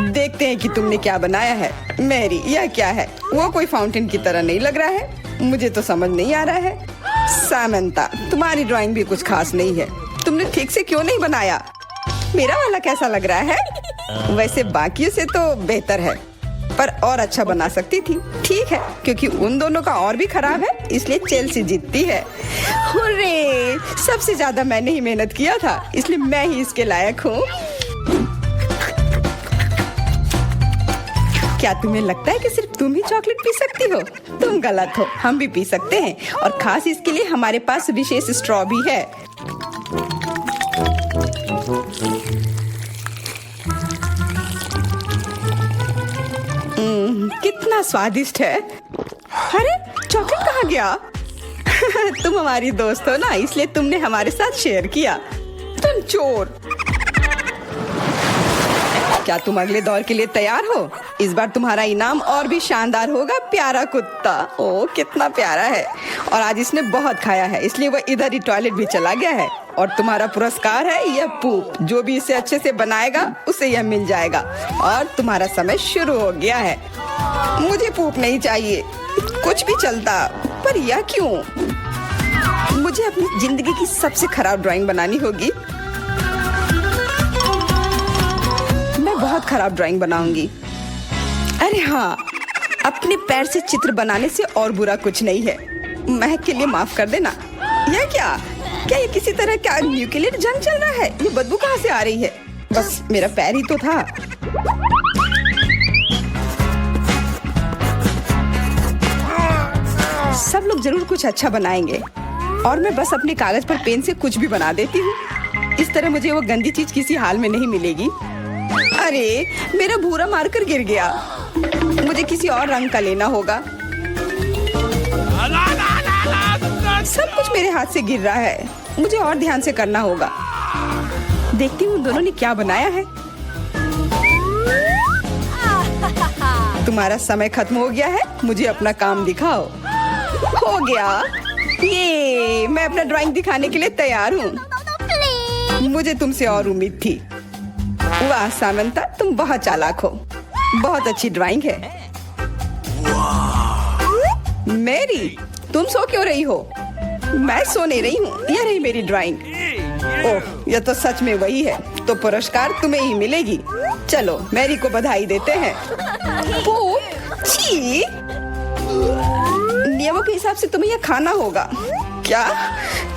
देखते हैं कि तुमने क्या बनाया है। मैरी, यह क्या है? वो कोई फाउंटेन की तरह नहीं लग रहा है। मुझे तो समझ नहीं आ रहा है। सामंता, तुम्हारी ड्राइंग भी कुछ खास नहीं है। तुमने ठीक से क्यों नहीं बनाया? मेरा वाला कैसा लग रहा है? वैसे बाकी से तो बेहतर है, पर और अच्छा बना सकती थी। ठीक है, क्योंकि उन दोनों का और भी खराब है, इसलिए चेल्सी जीतती है। हुर्रे! सबसे ज्यादा मैंने ही मेहनत किया था, इसलिए मैं ही इसके लायक हूँ। क्या तुम्हें लगता है कि सिर्फ तुम ही चॉकलेट पी सकती हो? तुम गलत हो, हम भी पी सकते हैं, और खास इसके लिए हमारे पास विशेष स्ट्रॉ भी है। कितना स्वादिष्ट है। अरे चॉकलेट कहाँ गया? तुम हमारी दोस्त हो ना, इसलिए तुमने हमारे साथ शेयर किया। तुम चोर। क्या तुम अगले दौर के लिए तैयार हो? इस बार तुम्हारा इनाम और भी शानदार होगा। प्यारा कुत्ता, ओ कितना प्यारा है, और आज इसने बहुत खाया है, इसलिए वह इधर ही टॉयलेट भी चला गया है। और तुम्हारा पुरस्कार है यह पूप। जो भी इसे अच्छे से बनाएगा उसे यह मिल जाएगा। और तुम्हारा समय शुरू हो गया है। मुझे पूप नहीं चाहिए, कुछ भी चलता, पर यह क्यों? मुझे अपनी जिंदगी की सबसे खराब ड्राइंग बनानी होगी। मैं बहुत खराब ड्राइंग बनाऊंगी। अरे हाँ, अपने पैर से चित्र बनाने से और बुरा कुछ नहीं है। महक के लिए माफ कर देना। यह क्या ये किसी तरह का न्यूक्लियर जंग चल रहा है? ये बदबू कहाँ से आ रही है? बस मेरा पैर ही तो था। सब लोग जरूर कुछ अच्छा बनाएंगे, और मैं बस अपने कागज पर पेन से कुछ भी बना देती हूँ। इस तरह मुझे वो गंदी चीज किसी हाल में नहीं मिलेगी। अरे मेरा भूरा मार्कर गिर गया। मुझे किसी और रंग का लेना होगा। सब कुछ मेरे हाथ से गिर रहा है। मुझे और ध्यान से करना होगा। देखती हूँ दोनों ने क्या बनाया है। तुम्हारा समय खत्म हो गया है, मुझे अपना काम दिखाओ। हो गया, ये मैं अपना ड्राइंग दिखाने के लिए तैयार हूँ। मुझे तुमसे और उम्मीद थी। वाह सामंता, तुम बहुत चालाक हो। बहुत अच्छी ड्राइंग है। मैरी, तुम सो क्यों रही हो? मैं सो नहीं रही हूँ, यह रही मेरी ड्राइंग। ओह, यह तो सच में वही है। तो पुरस्कार तुम्हें ही मिलेगी। चलो मैरी को बधाई देते हैं। छी! नियमों के हिसाब से तुम्हें यह खाना होगा। क्या?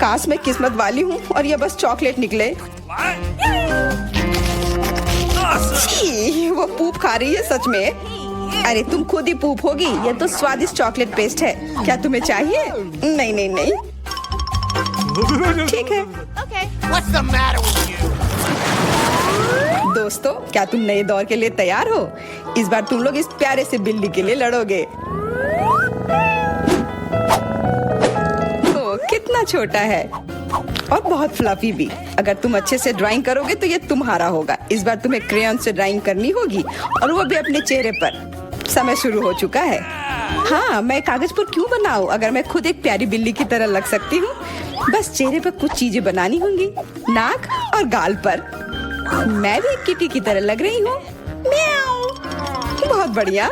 काश मैं किस्मत वाली हूँ और यह बस चॉकलेट निकले। छी! वो पूप खा रही है सच में। अरे तुम खुद ही पूप होगी। यह तो स्वादिष्ट चॉकलेट पेस्ट है। क्या तुम्हें चाहिए? नहीं नहीं नहीं। ठीक है। What's the matter with you? दोस्तों, क्या तुम नए दौर के लिए तैयार हो? इस बार तुम लोग इस प्यारे से बिल्ली के लिए लड़ोगे। ओ, कितना छोटा है और बहुत फ्लफी भी। अगर तुम अच्छे से ड्राइंग करोगे तो ये तुम्हारा होगा। इस बार तुम्हें क्रेयॉन से ड्राइंग करनी होगी, और वो भी अपने चेहरे पर। समय शुरू हो चुका है। हाँ, मैं कागज पर क्यों बनाऊं अगर मैं खुद एक प्यारी बिल्ली की तरह लग सकती हूँ। बस चेहरे पर कुछ चीजें बनानी होंगी, नाक और गाल पर। मैं भी एक किटी की तरह लग रही हूँ। म्याऊ। बहुत बढ़िया।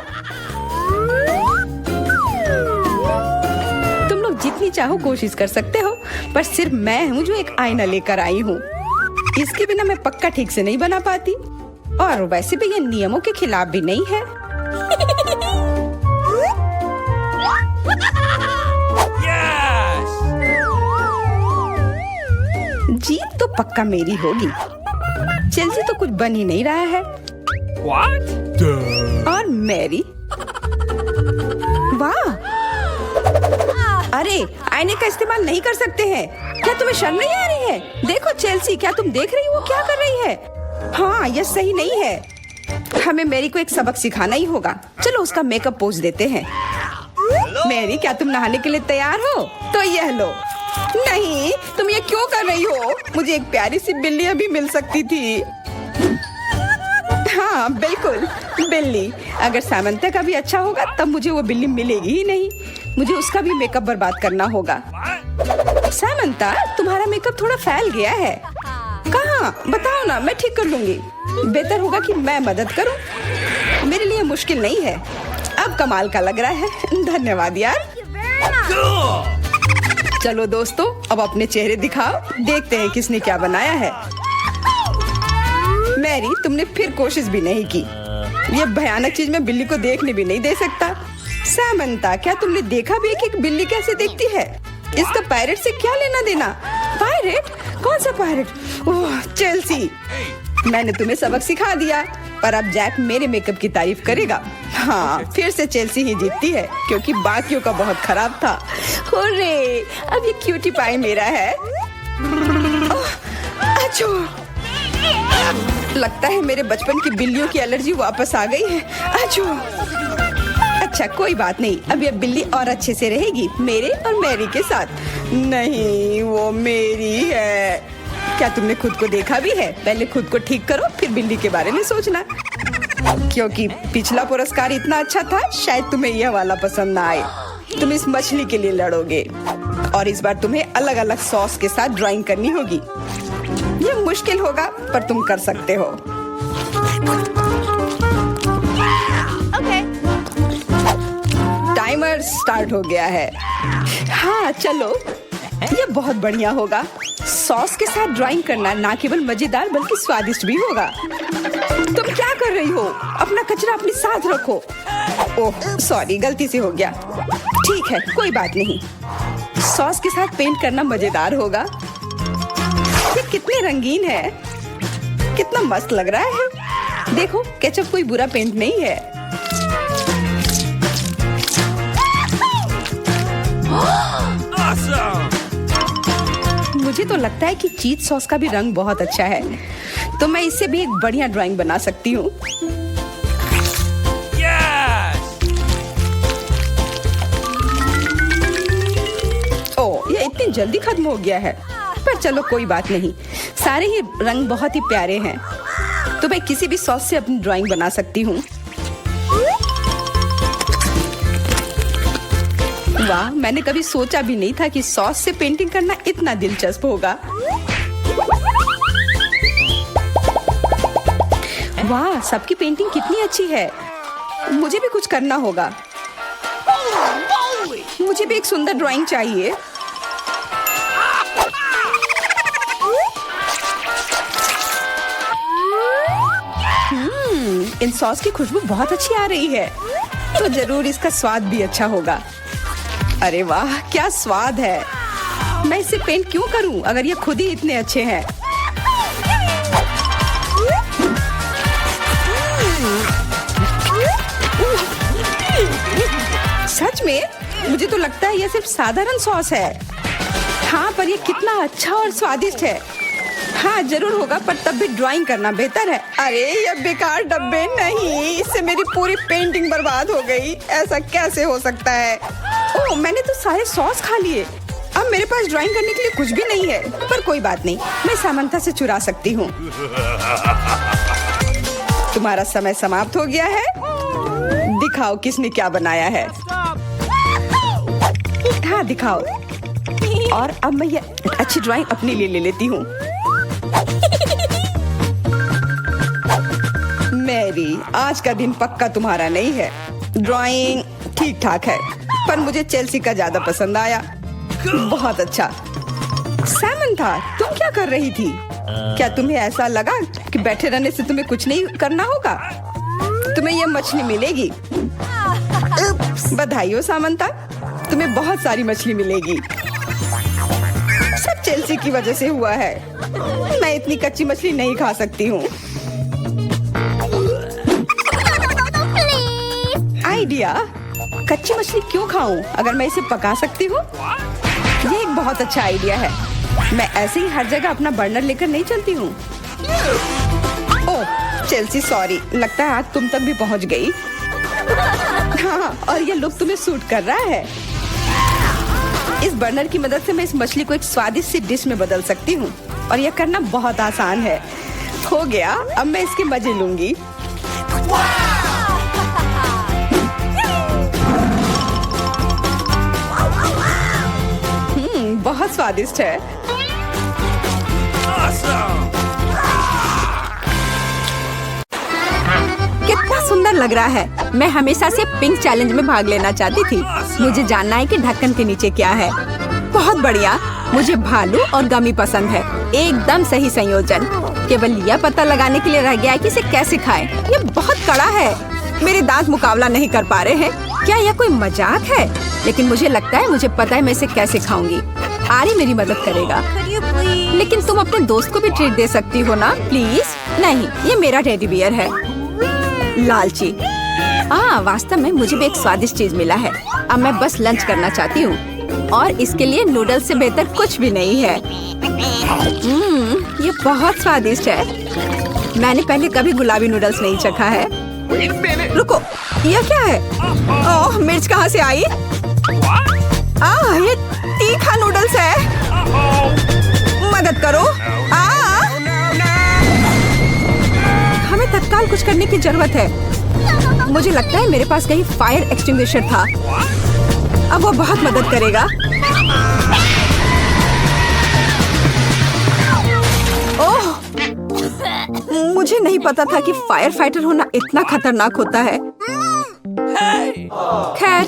तुम लोग जितनी चाहो कोशिश कर सकते हो, पर सिर्फ मैं हूँ जो एक आईना लेकर आई हूँ। इसके बिना मैं पक्का ठीक से नहीं बना पाती, और वैसे भी ये नियमों के खिलाफ भी नहीं है। जीत तो पक्का मेरी होगी। चेल्सी तो कुछ बन ही नहीं रहा है। What? और मैरी, वाह! अरे आईने का इस्तेमाल नहीं कर सकते हैं। क्या तुम्हें शर्म नहीं आ रही है? देखो चेल्सी, क्या तुम देख रही हो क्या कर रही है? हाँ, यह सही नहीं है। हमें मैरी को एक सबक सिखाना ही होगा। चलो उसका मेकअप पोज देते हैं। मैरी, क्या तुम नहाने के लिए तैयार हो? तो यह लो। नहीं, तुम ये क्यों कर रही हो? मुझे एक प्यारी सी बिल्ली अभी मिल सकती थी। हाँ बिल्कुल, बिल्ली। अगर सामंता का भी अच्छा होगा तब मुझे वो बिल्ली मिलेगी ही नहीं। मुझे उसका भी मेकअप बर्बाद करना होगा। सामंता, तुम्हारा मेकअप थोड़ा फैल गया है। कहाँ? बताओ ना, मैं ठीक कर लूंगी। बेहतर होगा कि मैं मदद करूं। मेरे लिए मुश्किल नहीं है। अब कमाल का लग रहा है। धन्यवाद यार। चलो दोस्तों, अब अपने चेहरे दिखाओ। देखते हैं किसने क्या बनाया है। मैरी, तुमने फिर कोशिश भी नहीं की। ये भयानक चीज मैं बिल्ली को देखने भी नहीं दे सकता। सामंता, क्या तुमने देखा भी कि एक बिल्ली कैसे दिखती है? इसका पायरेट से क्या लेना देना? पायरेट? कौन सा पायरेट? ओह, चेल्सी। मैंने तुम्हें सबक सिखा दिया, पर अब जैक मेरे मेकअप की तारीफ करेगा। हाँ, फिर से चेल्सी ही जीतती है क्योंकि बाकियों का बहुत खराब था। हुर्रे, अब ये क्यूटी पाई मेरा है। अच्छो, लगता है मेरे बचपन की बिल्लियों की एलर्जी वापस आ गई है। अच्छो। अच्छा, कोई बात नहीं, अब ये बिल्ली और अच्छे से रहेगी मेरे और मैरी के साथ। नहीं, वो मेरी है। क्या तुमने खुद को देखा भी है? पहले खुद को ठीक करो, फिर बिल्ली के बारे में सोचना। क्योंकि पिछला पुरस्कार इतना अच्छा था, शायद तुम्हें यह वाला पसंद ना आए। तुम इस मछली के लिए लड़ोगे और इस बार तुम्हें अलग अलग सॉस के साथ ड्राइंग करनी होगी। ये मुश्किल होगा, पर तुम कर सकते हो। टाइमर स्टार्ट हो गया है। हाँ चलो, ये बहुत बढ़िया होगा। सॉस के साथ ड्राइंग करना ना केवल मजेदार बल्कि स्वादिष्ट भी होगा। तुम क्या कर रही हो? अपना कचरा अपने साथ रखो। ओह सॉरी, गलती से हो गया। ठीक है, कोई बात नहीं। सॉस के साथ पेंट करना मजेदार होगा। ये कितने रंगीन है, कितना मस्त लग रहा है। देखो, केचप कोई बुरा पेंट नहीं है। मुझे तो लगता है कि चीज सॉस का भी रंग बहुत अच्छा है, तो मैं इससे भी एक बढ़िया ड्राइंग बना सकती हूँ। ओह, ये इतनी जल्दी खत्म हो गया है, पर चलो कोई बात नहीं। सारे ही रंग बहुत ही प्यारे हैं, तो मैं किसी भी सॉस से अपनी ड्राइंग बना सकती हूँ। वाह, मैंने कभी सोचा भी नहीं था कि सॉस से पेंटिंग करना इतना दिलचस्प होगा। वाह, सबकी पेंटिंग कितनी अच्छी है। मुझे भी कुछ करना होगा। मुझे भी एक सुंदर ड्राइंग चाहिए। इन सॉस की खुशबू बहुत अच्छी आ रही है, तो जरूर इसका स्वाद भी अच्छा होगा। अरे वाह, क्या स्वाद है। मैं इसे पेंट क्यों करूं अगर ये खुद ही इतने अच्छे हैं। सच में? मुझे तो लगता है ये सिर्फ साधारण सॉस है। हाँ, पर ये कितना अच्छा और स्वादिष्ट है। हाँ जरूर होगा, पर तब भी ड्राइंग करना बेहतर है। अरे ये बेकार डब्बे, नहीं, इससे मेरी पूरी पेंटिंग बर्बाद हो गई। ऐसा कैसे हो सकता है? ओह, मैंने तो सारे सॉस खा लिए। अब मेरे पास ड्राइंग करने के लिए कुछ भी नहीं है, पर कोई बात नहीं, मैं सामंता से चुरा सकती हूँ। तुम्हारा समय समाप्त हो गया है। दिखाओ किसने क्या बनाया है। हाँ दिखाओ। और अब मैं ये अच्छी ड्राइंग अपने लिए ले लेती हूँ। मैरी, आज का दिन पक्का तुम्हारा नहीं है। ड्राइंग ठीक ठाक है, पर मुझे चेल्सी का ज्यादा पसंद आया। बहुत अच्छा। सामंथा, तुम क्या कर रही थी? क्या तुम्हें ऐसा लगा कि बैठे रहने से तुम्हें कुछ नहीं करना होगा? तुम्हें यह मछली मिलेगी। बधाई हो सामंथा, तुम्हें बहुत सारी मछली मिलेगी। सब चेल्सी की वजह से हुआ है। मैं इतनी कच्ची मछली नहीं खा सकती हूँ। आइडिया, कच्ची मछली क्यों खाऊं अगर मैं इसे पका सकती हूँ? ये एक बहुत अच्छा आइडिया है। मैं ऐसे ही हर जगह अपना बर्नर लेकर नहीं चलती हूँ। ओह, चेल्सी सॉरी, लगता है आज तुम तक भी पहुंच गई। हाँ, और ये लुक तुम्हें सूट कर रहा है। इस बर्नर की मदद से मैं इस मछली को एक स्वादिष्ट सी डिश में बदल सकती हूँ और यह करना बहुत आसान है। हो गया, अब मैं इसके मजे लूंगी। बहुत स्वादिष्ट है। कितना सुंदर लग रहा है। मैं हमेशा से पिंक चैलेंज में भाग लेना चाहती थी। मुझे जानना है कि ढक्कन के नीचे क्या है। बहुत बढ़िया, मुझे भालू और गमी पसंद है। एकदम सही संयोजन। केवल यह पता लगाने के लिए रह गया है कि इसे कैसे खाएं। ये बहुत कड़ा है। मेरे दांत मुकाबला नहीं कर पा रहे हैं। क्या यह कोई मजाक है? लेकिन मुझे लगता है मुझे पता है मैं इसे कैसे खाऊंगी। आरी मेरी मदद करेगा। लेकिन तुम अपने दोस्त को भी ट्रीट दे सकती हो ना, प्लीज। नहीं, ये मेरा टेडी बियर है। लालची। वास्तव में मुझे भी एक स्वादिष्ट चीज मिला है। अब मैं बस लंच करना चाहती हूँ और इसके लिए नूडल्स से बेहतर कुछ भी नहीं है। ये बहुत स्वादिष्ट है। मैंने पहले कभी गुलाबी नूडल्स नहीं चखा है। रुको, यह क्या है? ओह, मिर्च कहाँ से आई? ये तीखा नूडल्स है। मदद करो। हमें तत्काल कुछ करने की जरूरत है। मुझे लगता है मेरे पास कहीं फायर एक्सटिंग्विशर था। अब वो बहुत मदद करेगा। ओह, मुझे नहीं पता था कि फायर फाइटर होना इतना खतरनाक होता है। खैर,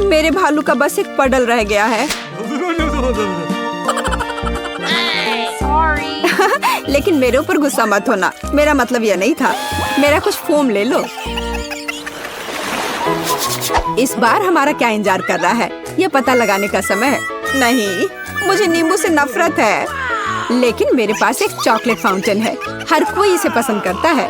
मेरे भालू का बस एक पडल रह गया है। लेकिन मेरे ऊपर गुस्सा मत होना। मेरा मतलब यह नहीं था। मेरा कुछ फोम ले लो। इस बार हमारा क्या इंतजार कर रहा है? यह पता लगाने का समय है। नहीं, मुझे नींबू से नफरत है। लेकिन मेरे पास एक चॉकलेट फाउंटेन है। हर कोई इसे पसंद करता है।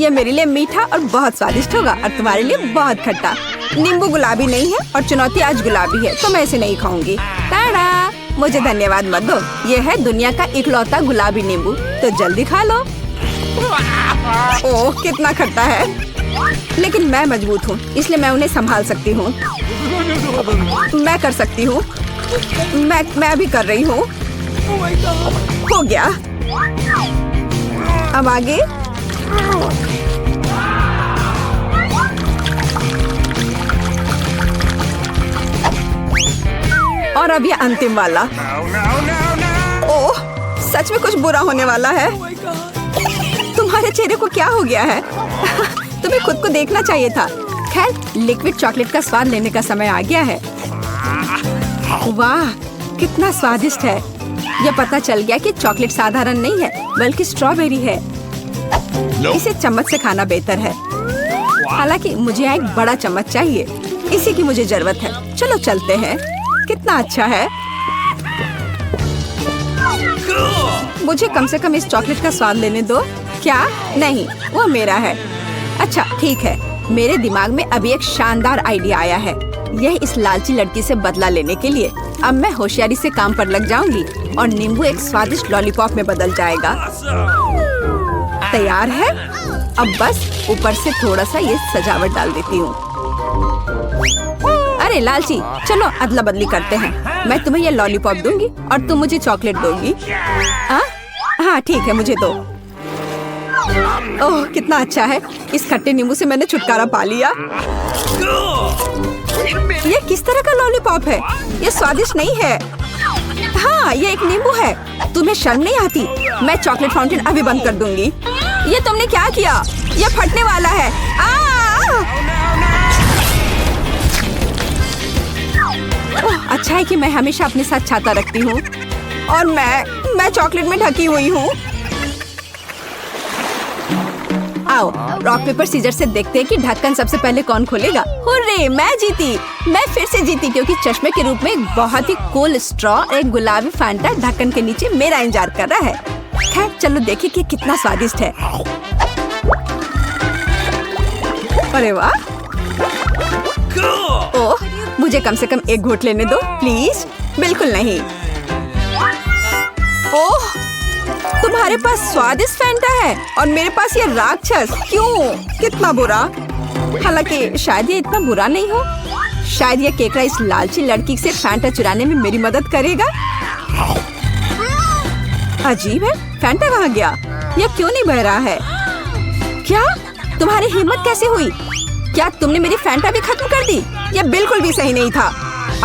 यह मेरे लिए मीठा और बहुत स्वादिष्ट होगा और तुम्हारे लिए बहुत खट्टा। नींबू गुलाबी नहीं है और चुनौती आज गुलाबी है, तो मैं इसे नहीं खाऊंगी। टाडा! मुझे धन्यवाद मत दो। यह है दुनिया का इकलौता गुलाबी नींबू, तो जल्दी खा लो। ओह, कितना खट्टा है। लेकिन मैं मजबूत हूँ, इसलिए मैं उन्हें संभाल सकती हूँ। मैं कर सकती हूँ। मैं भी कर रही हूँ। हो गया। अब आगे। और अब ये अंतिम वाला। ओह, सच में कुछ बुरा होने वाला है। तुम्हारे चेहरे को क्या हो गया है? तुम्हें खुद को देखना चाहिए था। खैर, लिक्विड चॉकलेट का स्वाद लेने का समय आ गया है। वाह, कितना स्वादिष्ट है। यह पता चल गया कि चॉकलेट साधारण नहीं है, बल्कि स्ट्रॉबेरी है। इसे चम्मच से खाना बेहतर है। हालांकि मुझे एक बड़ा चम्मच चाहिए। इसी की मुझे जरूरत है। चलो चलते हैं। कितना अच्छा है। मुझे कम से कम इस चॉकलेट का स्वाद लेने दो। क्या? नहीं, वो मेरा है। अच्छा, ठीक है। मेरे दिमाग में अभी एक शानदार आइडिया आया है। यह इस लालची लड़की से बदला लेने के लिए। अब मैं होशियारी से काम पर लग जाऊंगी और नींबू एक स्वादिष्ट लॉलीपॉप में बदल जाएगा। तैयार है। अब बस ऊपर से थोड़ा सा ये सजावट डाल देती हूँ। अरे लालची, चलो अदला बदली करते हैं। मैं तुम्हें ये लॉलीपॉप दूंगी और तुम मुझे चॉकलेट दोगी। हाँ ठीक है, मुझे दो। ओह, कितना अच्छा है। इस खट्टे नींबू से मैंने छुटकारा पा लिया। ये किस तरह का लॉलीपॉप है? ये स्वादिष्ट नहीं है। हाँ, ये एक नींबू है। तुम्हें शर्म नहीं आती? मैं चॉकलेट फाउंटेन अभी बंद कर दूंगी। ये तुमने क्या किया? ये फटने वाला है। ओह, अच्छा है कि मैं हमेशा अपने साथ छाता रखती हूँ और मैं चॉकलेट में ढकी हुई हूँ। आओ, रॉक पेपर सीजर से देखते हैं कि ढक्कन सबसे पहले कौन खोलेगा। हुर्रे, मैं जीती। मैं फिर से जीती क्योंकि चश्मे के रूप में एक बहुत ही कूल स्ट्रॉ और एक गुलाबी फैंटा ढक्कन के नीचे मेरा इंतजार कर रहा है। खैर, चलो देखिए कि कितना स्वादिष्ट है। अरे वाह। ओह, मुझे कम से कम एक घूंट लेने दो प्लीज। बिल्कुल नहीं। ओह, तुम तुम्हारे पास स्वादिष्ट फैंटा है और मेरे पास ये राक्षस। क्यों? कितना बुरा। हालांकि शायद ये इतना बुरा नहीं हो। शायद ये केकड़ा इस लालची लड़की से फैंटा चुराने में मेरी मदद करेगा। अजीब है, फैंटा कहाँ गया? यह क्यों नहीं बह रहा है? क्या तुम्हारी हिम्मत कैसे हुई? क्या तुमने मेरी फैंटा भी खत्म कर दी? यह बिल्कुल भी सही नहीं था।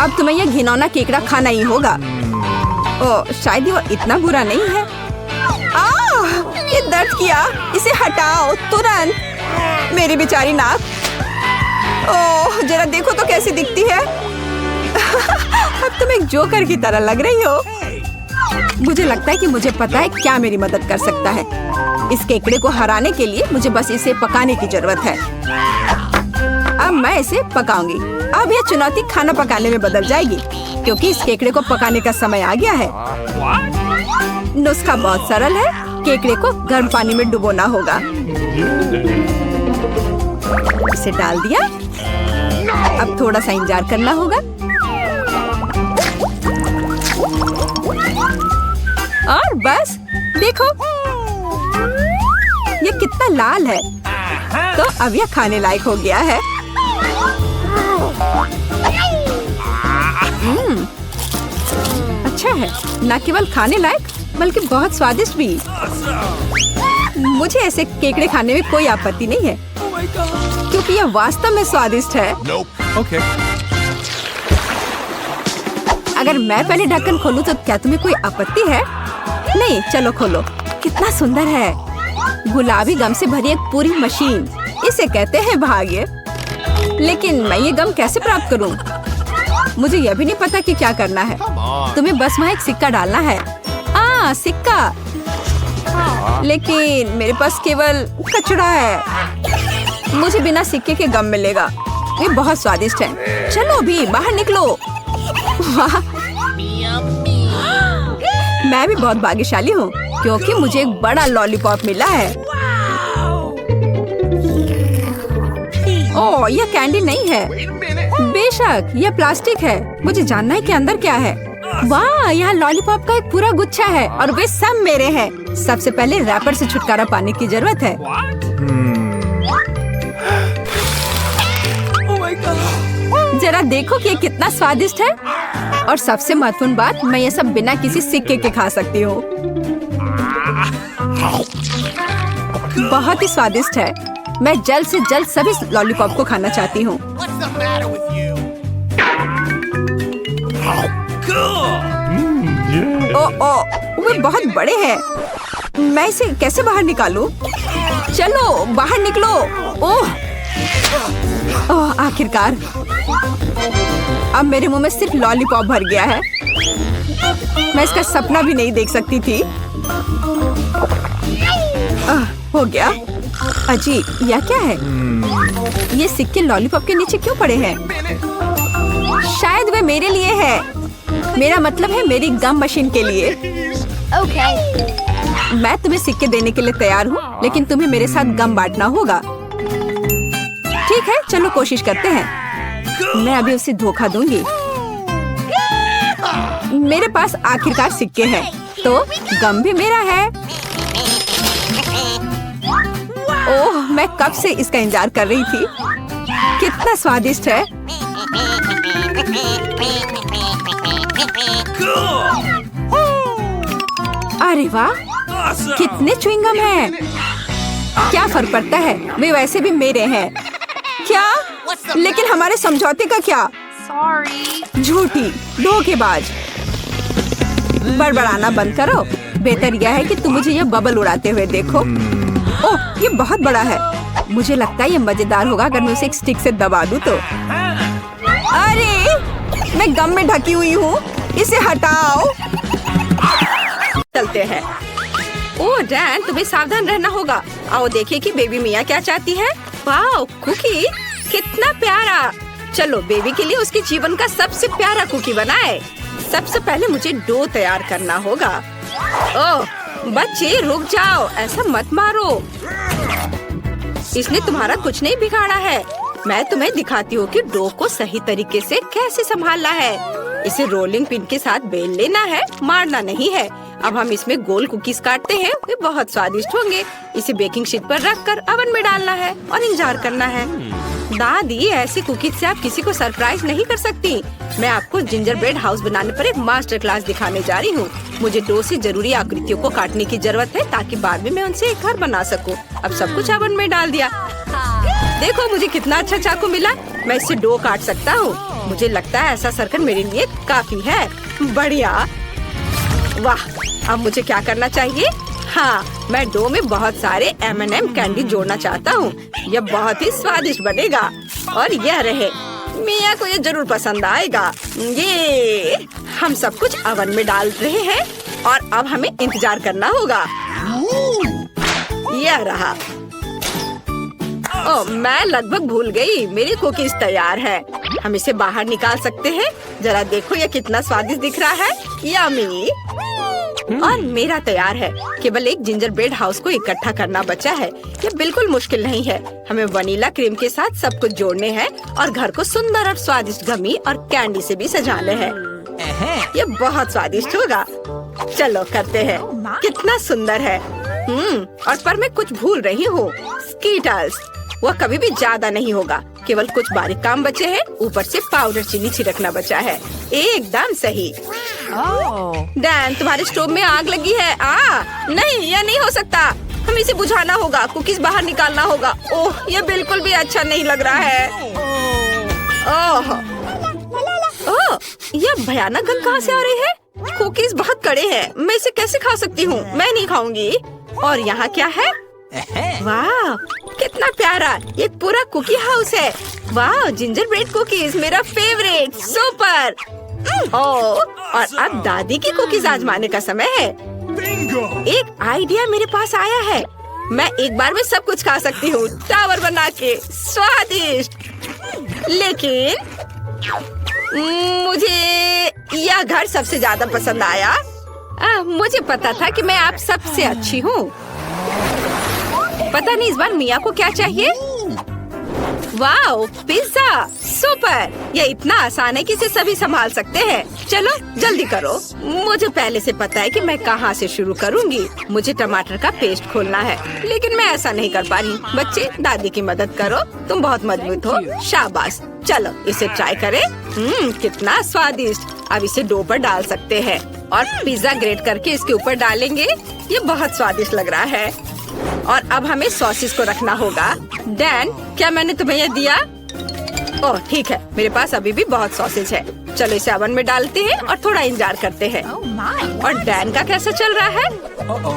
अब तुम्हें यह घिनौना केकड़ा खाना ही होगा। ओह, शायद वो इतना बुरा नहीं है। ये दर्द किया, इसे हटाओ तुरंत। मेरी बेचारी नाक। ओह, जरा देखो तो कैसी दिखती है। अब तुम एक जोकर की तरह लग रही हो। मुझे लगता है कि मुझे पता है क्या मेरी मदद कर सकता है। इस केकड़े को हराने के लिए मुझे बस इसे पकाने की जरूरत है। अब मैं इसे पकाऊंगी। अब यह चुनौती खाना पकाने में बदल जाएगी, क्योंकि इस केकड़े को पकाने का समय आ गया है। नुस्खा बहुत सरल है। केकड़े को गर्म पानी में डुबोना होगा। इसे डाल दिया। अब थोड़ा सा इंतजार करना होगा। और बस देखो, ये कितना लाल है। तो अब यह खाने लायक हो गया है। अच्छा है, न केवल खाने लायक बल्कि बहुत स्वादिष्ट भी। मुझे ऐसे केकड़े खाने में कोई आपत्ति नहीं है, क्योंकि यह वास्तव में स्वादिष्ट है। Okay. अगर मैं पहले ढक्कन खोलूं तो क्या तुम्हें कोई आपत्ति है? नहीं, चलो खोलो। कितना सुंदर है। गुलाबी गम से भरी एक पूरी मशीन। इसे कहते हैं भाग्य। लेकिन मैं ये गम कैसे प्राप्त करूं? मुझे यह भी नहीं पता कि क्या करना है। तुम्हें बस वहाँ एक सिक्का डालना है। सिक्का। लेकिन मेरे पास केवल कचड़ा है। मुझे बिना सिक्के के गम मिलेगा। ये बहुत स्वादिष्ट है। चलो भी बाहर निकलो। वाह, मैं भी बहुत भाग्यशाली हूँ, क्योंकि मुझे एक बड़ा लॉलीपॉप मिला है। ओह, यह कैंडी नहीं है। बेशक, यह प्लास्टिक है। मुझे जानना है कि अंदर क्या है। वाह, यहाँ लॉलीपॉप का एक पूरा गुच्छा है और वे सब मेरे हैं। सबसे पहले रैपर से छुटकारा पाने की जरूरत है। जरा देखो कि ये कितना स्वादिष्ट है। और सबसे महत्वपूर्ण बात, मैं ये सब बिना किसी सिक्के के खा सकती हूँ। बहुत ही स्वादिष्ट है। मैं जल्द से जल्द सभी लॉलीपॉप को खाना चाहती हूँ। What's the matter with you? वे बहुत बड़े हैं। मैं इसे कैसे बाहर निकालूं? चलो बाहर निकलो। ओह, आखिरकार। अब मेरे मुंह में सिर्फ लॉलीपॉप भर गया है। मैं इसका सपना भी नहीं देख सकती थी। हो गया। अजी, यह क्या है? ये सिक्के लॉलीपॉप के नीचे क्यों पड़े हैं? शायद वे मेरे लिए है। मेरा मतलब है मेरी गम मशीन के लिए। मैं तुम्हें सिक्के देने के लिए तैयार हूँ, लेकिन तुम्हें मेरे साथ गम बांटना होगा। ठीक है, चलो कोशिश करते हैं। मैं अभी उसे धोखा दूंगी। मेरे पास आखिरकार सिक्के हैं, तो गम भी मेरा है। ओह, मैं कब से इसका इंतजार कर रही थी। कितना स्वादिष्ट है। अरे वाह, कितने च्युइंगम हैं। क्या फर्क पड़ता है, वे वैसे भी मेरे हैं। क्या? लेकिन हमारे समझौते का क्या? झूठी, धोखेबाज। बड़बड़ाना बंद करो। बेहतर यह है कि तुम मुझे यह बबल उड़ाते हुए देखो। ओह, ये बहुत बड़ा है। मुझे लगता है ये मजेदार होगा अगर मैं उसे एक स्टिक से दबा दूं तो। अरे, मैं गम में ढकी हुई हूँ। इसे हटाओ। चलते हैं। ओह डैन, तुम्हें सावधान रहना होगा। आओ देखें कि बेबी मिया क्या चाहती है। वाओ, कुकी, कितना प्यारा। चलो बेबी के लिए उसके जीवन का सबसे प्यारा कुकी बनाए। सबसे पहले मुझे डो तैयार करना होगा। ओह बच्चे, रुक जाओ, ऐसा मत मारो। इसने तुम्हारा कुछ नहीं बिगाड़ा है। मैं तुम्हें दिखाती हूँ कि डो को सही तरीके से कैसे संभालना है। इसे रोलिंग पिन के साथ बेल लेना है, मारना नहीं है। अब हम इसमें गोल कुकीज काटते हैं, ये बहुत स्वादिष्ट होंगे। इसे बेकिंग शीट पर रखकर ओवन में डालना है और इंतजार करना है। दादी, ऐसे कुकीज से आप किसी को सरप्राइज नहीं कर सकती। मैं आपको जिंजर ब्रेड हाउस बनाने पर एक मास्टर क्लास दिखाने जा रही हूँ। मुझे डो से जरूरी आकृतियों को काटने की जरूरत है ताकि बाद में मैं उनसे एक घर बना सकूँ। अब सब कुछ ओवन में डाल दिया। देखो मुझे कितना अच्छा चाकू मिला। मैं इससे डो काट सकता हूँ। मुझे लगता है ऐसा सर्कल मेरे लिए काफी है। बढ़िया, वाह। अब मुझे क्या करना चाहिए? हाँ, मैं डो में बहुत सारे M&M कैंडी जोड़ना चाहता हूँ। यह बहुत ही स्वादिष्ट बनेगा और यह रहे, मिया को ये जरूर पसंद आएगा। ये हम सब कुछ ओवन में डाल रहे हैं और अब हमें इंतजार करना होगा। यह रहा। ओह, मैं लगभग भूल गई, मेरी कुकीज तैयार है। हम इसे बाहर निकाल सकते हैं। जरा देखो ये कितना स्वादिष्ट दिख रहा है। यम्मी। और मेरा तैयार है। केवल एक जिंजर ब्रेड हाउस को इकट्ठा करना बचा है। ये बिल्कुल मुश्किल नहीं है। हमें वनीला क्रीम के साथ सब कुछ जोड़ने हैं और घर को सुंदर और स्वादिष्ट गमी और कैंडी से भी सजाने हैं। ये बहुत स्वादिष्ट होगा। चलो करते हैं। कितना सुंदर है। और पर मैं कुछ भूल रही हूँ। स्कीटल्स, वह कभी भी ज्यादा नहीं होगा। केवल कुछ बारीक काम बचे हैं। ऊपर से पाउडर चीनी छिड़कना बचा है। एकदम सही। डैन, तुम्हारे स्टोव में आग लगी है। नहीं, यह नहीं हो सकता। हमें इसे बुझाना होगा। कुकीज बाहर निकालना होगा। ओह, यह बिल्कुल भी अच्छा नहीं लग रहा है। ओह, यह भयानक गंध कहाँ से आ रही है? कुकीज बहुत कड़े हैं। मैं इसे कैसे खा सकती हूँ? मैं नहीं खाऊंगी। और यहाँ क्या है? वाह, कितना प्यारा। ये पूरा कुकी हाउस है। वाह, जिंजर ब्रेड कुकीज मेरा फेवरेट। सुपर। और अब दादी की कुकीज आजमाने का समय है। एक आइडिया मेरे पास आया है। मैं एक बार में सब कुछ खा सकती हूँ, टावर बना के। स्वादिष्ट। लेकिन मुझे यह घर सबसे ज्यादा पसंद आया। मुझे पता था कि मैं आप सबसे अच्छी हूँ। पता नहीं इस बार मिया को क्या चाहिए। Wow, pizza. सुपर। यह इतना आसान है कि इसे सभी संभाल सकते हैं। चलो जल्दी करो। मुझे पहले से पता है कि मैं कहाँ से शुरू करूँगी। मुझे टमाटर का पेस्ट खोलना है, लेकिन मैं ऐसा नहीं कर पा रही। बच्चे, दादी की मदद करो। तुम बहुत मजबूत हो। शाबाश। चलो इसे ट्राई करें। कितना स्वादिष्ट। अब इसे डो पर डाल सकते हैं और पिज्जा ग्रेट करके इसके ऊपर डालेंगे। ये बहुत स्वादिष्ट लग रहा है। और अब हमें सॉसेस को रखना होगा। डैन, क्या मैंने तुम्हें यह दिया? ओह ठीक है, मेरे पास अभी भी बहुत सॉसेज है। चलो इसे ओवन में डालते हैं और थोड़ा इंतजार करते हैं। और डैन का कैसा चल रहा है?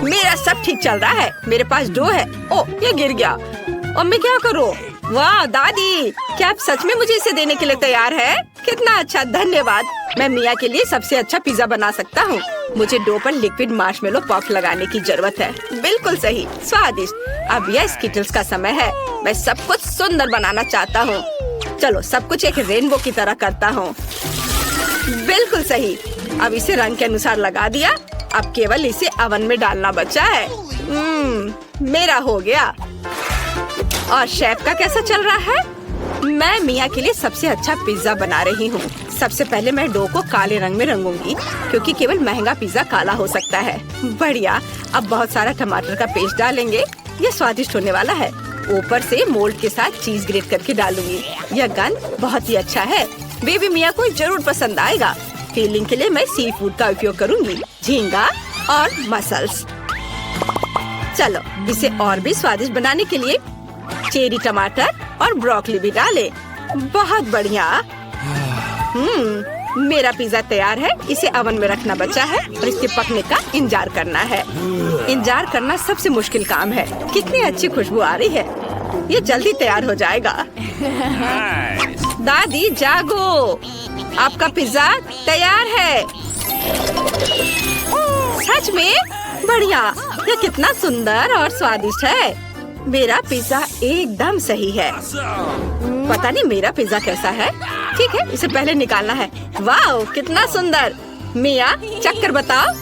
मेरा सब ठीक चल रहा है। मेरे पास डो है। ओह, ये गिर गया। और मैं क्या करूँ? वाह दादी, क्या आप सच में मुझे इसे देने के लिए तैयार है? कितना अच्छा, धन्यवाद। मैं मिया के लिए सबसे अच्छा पिज्जा बना सकता हूँ। मुझे डो पर लिक्विड मार्शमेलो पफ लगाने की जरूरत है। बिल्कुल सही, स्वादिष्ट। अब यह स्कीटल्स का समय है। मैं सब कुछ सुंदर बनाना चाहता हूँ। चलो सब कुछ एक रेनबो की तरह करता हूँ। बिल्कुल सही। अब इसे रंग के अनुसार लगा दिया। अब केवल इसे ओवन में डालना बचा है। मेरा हो गया। और शेफ का कैसा चल रहा है? मैं मिया के लिए सबसे अच्छा पिज्जा बना रही हूँ। सबसे पहले मैं डो को काले रंग में रंगूंगी, क्योंकि केवल महंगा पिज्जा काला हो सकता है। बढ़िया। अब बहुत सारा टमाटर का पेस्ट डालेंगे। यह स्वादिष्ट होने वाला है। ऊपर से मोल्ड के साथ चीज ग्रेट करके डालूंगी। यह गंध बहुत ही अच्छा है। बेबी मिया को जरूर पसंद आएगा। फीलिंग के लिए मैं सी फूड का उपयोग करूंगी, झींगा और मसल्स। चलो इसे और भी स्वादिष्ट बनाने के लिए चेरी टमाटर और ब्रोकली भी डालें। बहुत बढ़िया। मेरा पिज्जा तैयार है। इसे ओवन में रखना बचा है और इसके पकने का इंतजार करना है। इंतजार करना सबसे मुश्किल काम है। कितनी अच्छी खुशबू आ रही है। ये जल्दी तैयार हो जाएगा। दादी जागो, आपका पिज्जा तैयार है। सच में? बढ़िया। यह कितना सुंदर और स्वादिष्ट है। मेरा पिज्जा एकदम सही है। पता नहीं मेरा पिज्जा कैसा है। ठीक है, इसे पहले निकालना है। वाह, कितना सुंदर। मिया, चक्कर बताओ।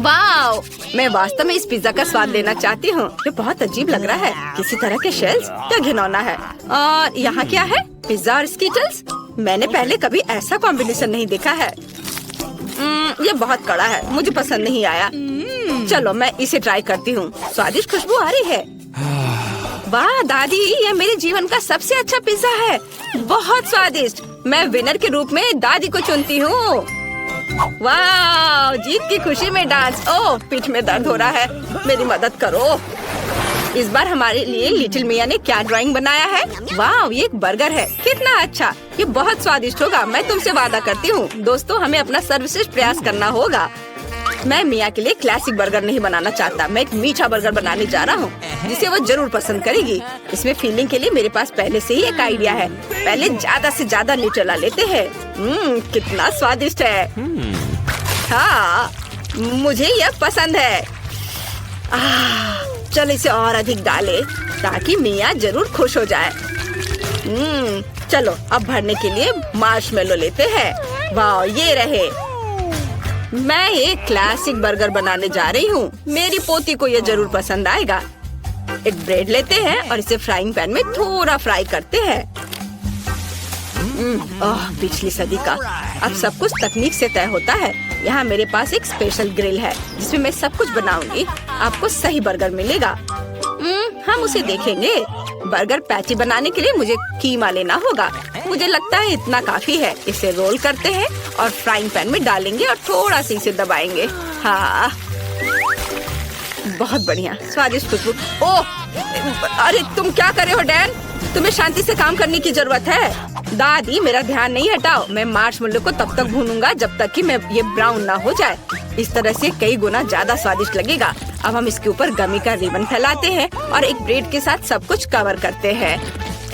वाह, मैं वास्तव में इस पिज्जा का स्वाद लेना चाहती हूँ। ये बहुत अजीब लग रहा है। किसी तरह के शेल्स, क्या घिनौना है। और यहाँ क्या है? पिज्जा और स्कीटल्स। मैंने पहले कभी ऐसा कॉम्बिनेशन नहीं देखा है। ये बहुत कड़ा है, मुझे पसंद नहीं आया। चलो मैं इसे ट्राई करती हूँ। स्वादिष्ट खुशबू आ रही है। वाह दादी, ये मेरे जीवन का सबसे अच्छा पिज्जा है। बहुत स्वादिष्ट। मैं विनर के रूप में दादी को चुनती हूँ। वाह, जीत की खुशी में डांस। ओह, पीठ में दर्द हो रहा है, मेरी मदद करो। इस बार हमारे लिए लिटिल मिया ने क्या ड्राइंग बनाया है? वाह, ये एक बर्गर है। कितना अच्छा, ये बहुत स्वादिष्ट होगा। मैं तुमसे वादा करती हूँ। दोस्तों, हमें अपना सर्वश्रेष्ठ प्रयास करना होगा। मैं मिया के लिए क्लासिक बर्गर नहीं बनाना चाहता। मैं एक मीठा बर्गर बनाने जा रहा हूँ जिसे वो जरूर पसंद करेगी। इसमें फीलिंग के लिए मेरे पास पहले से ही एक आइडिया है। पहले ज्यादा से ज्यादा न्यूट्रेला लेते हैं। कितना स्वादिष्ट है। हाँ, मुझे यह पसंद है। चलो इसे और अधिक डाले ताकि मिया जरूर खुश हो जाए। चलो अब भरने के लिए मार्शमेलो लेते हैं। वाह, ये रहे। मैं एक क्लासिक बर्गर बनाने जा रही हूँ। मेरी पोती को ये जरूर पसंद आएगा। एक ब्रेड लेते हैं और इसे फ्राइंग पैन में थोड़ा फ्राई करते हैं। पिछली सदी का। अब सब कुछ तकनीक से तय होता है। यहाँ मेरे पास एक स्पेशल ग्रिल है जिसमें मैं सब कुछ बनाऊंगी। आपको सही बर्गर मिलेगा। हम उसे देखेंगे। बर्गर पैटी बनाने के लिए मुझे कीमा लेना होगा। मुझे लगता है इतना काफी है। इसे रोल करते हैं और फ्राइंग पैन में डालेंगे और थोड़ा सा इसे दबाएंगे। हाँ, बहुत बढ़िया, स्वादिष्ट खुशबू। ओह, अरे तुम क्या कर रहे हो डैन? तुम्हें शांति से काम करने की जरूरत है। दादी, मेरा ध्यान नहीं हटाओ। मैं मार्शमेलो को तब तक भूनूंगा जब तक कि ये ब्राउन ना हो जाए। इस तरह से कई गुना ज्यादा स्वादिष्ट लगेगा। अब हम इसके ऊपर गमी का रिबन फैलाते हैं और एक ब्रेड के साथ सब कुछ कवर करते हैं।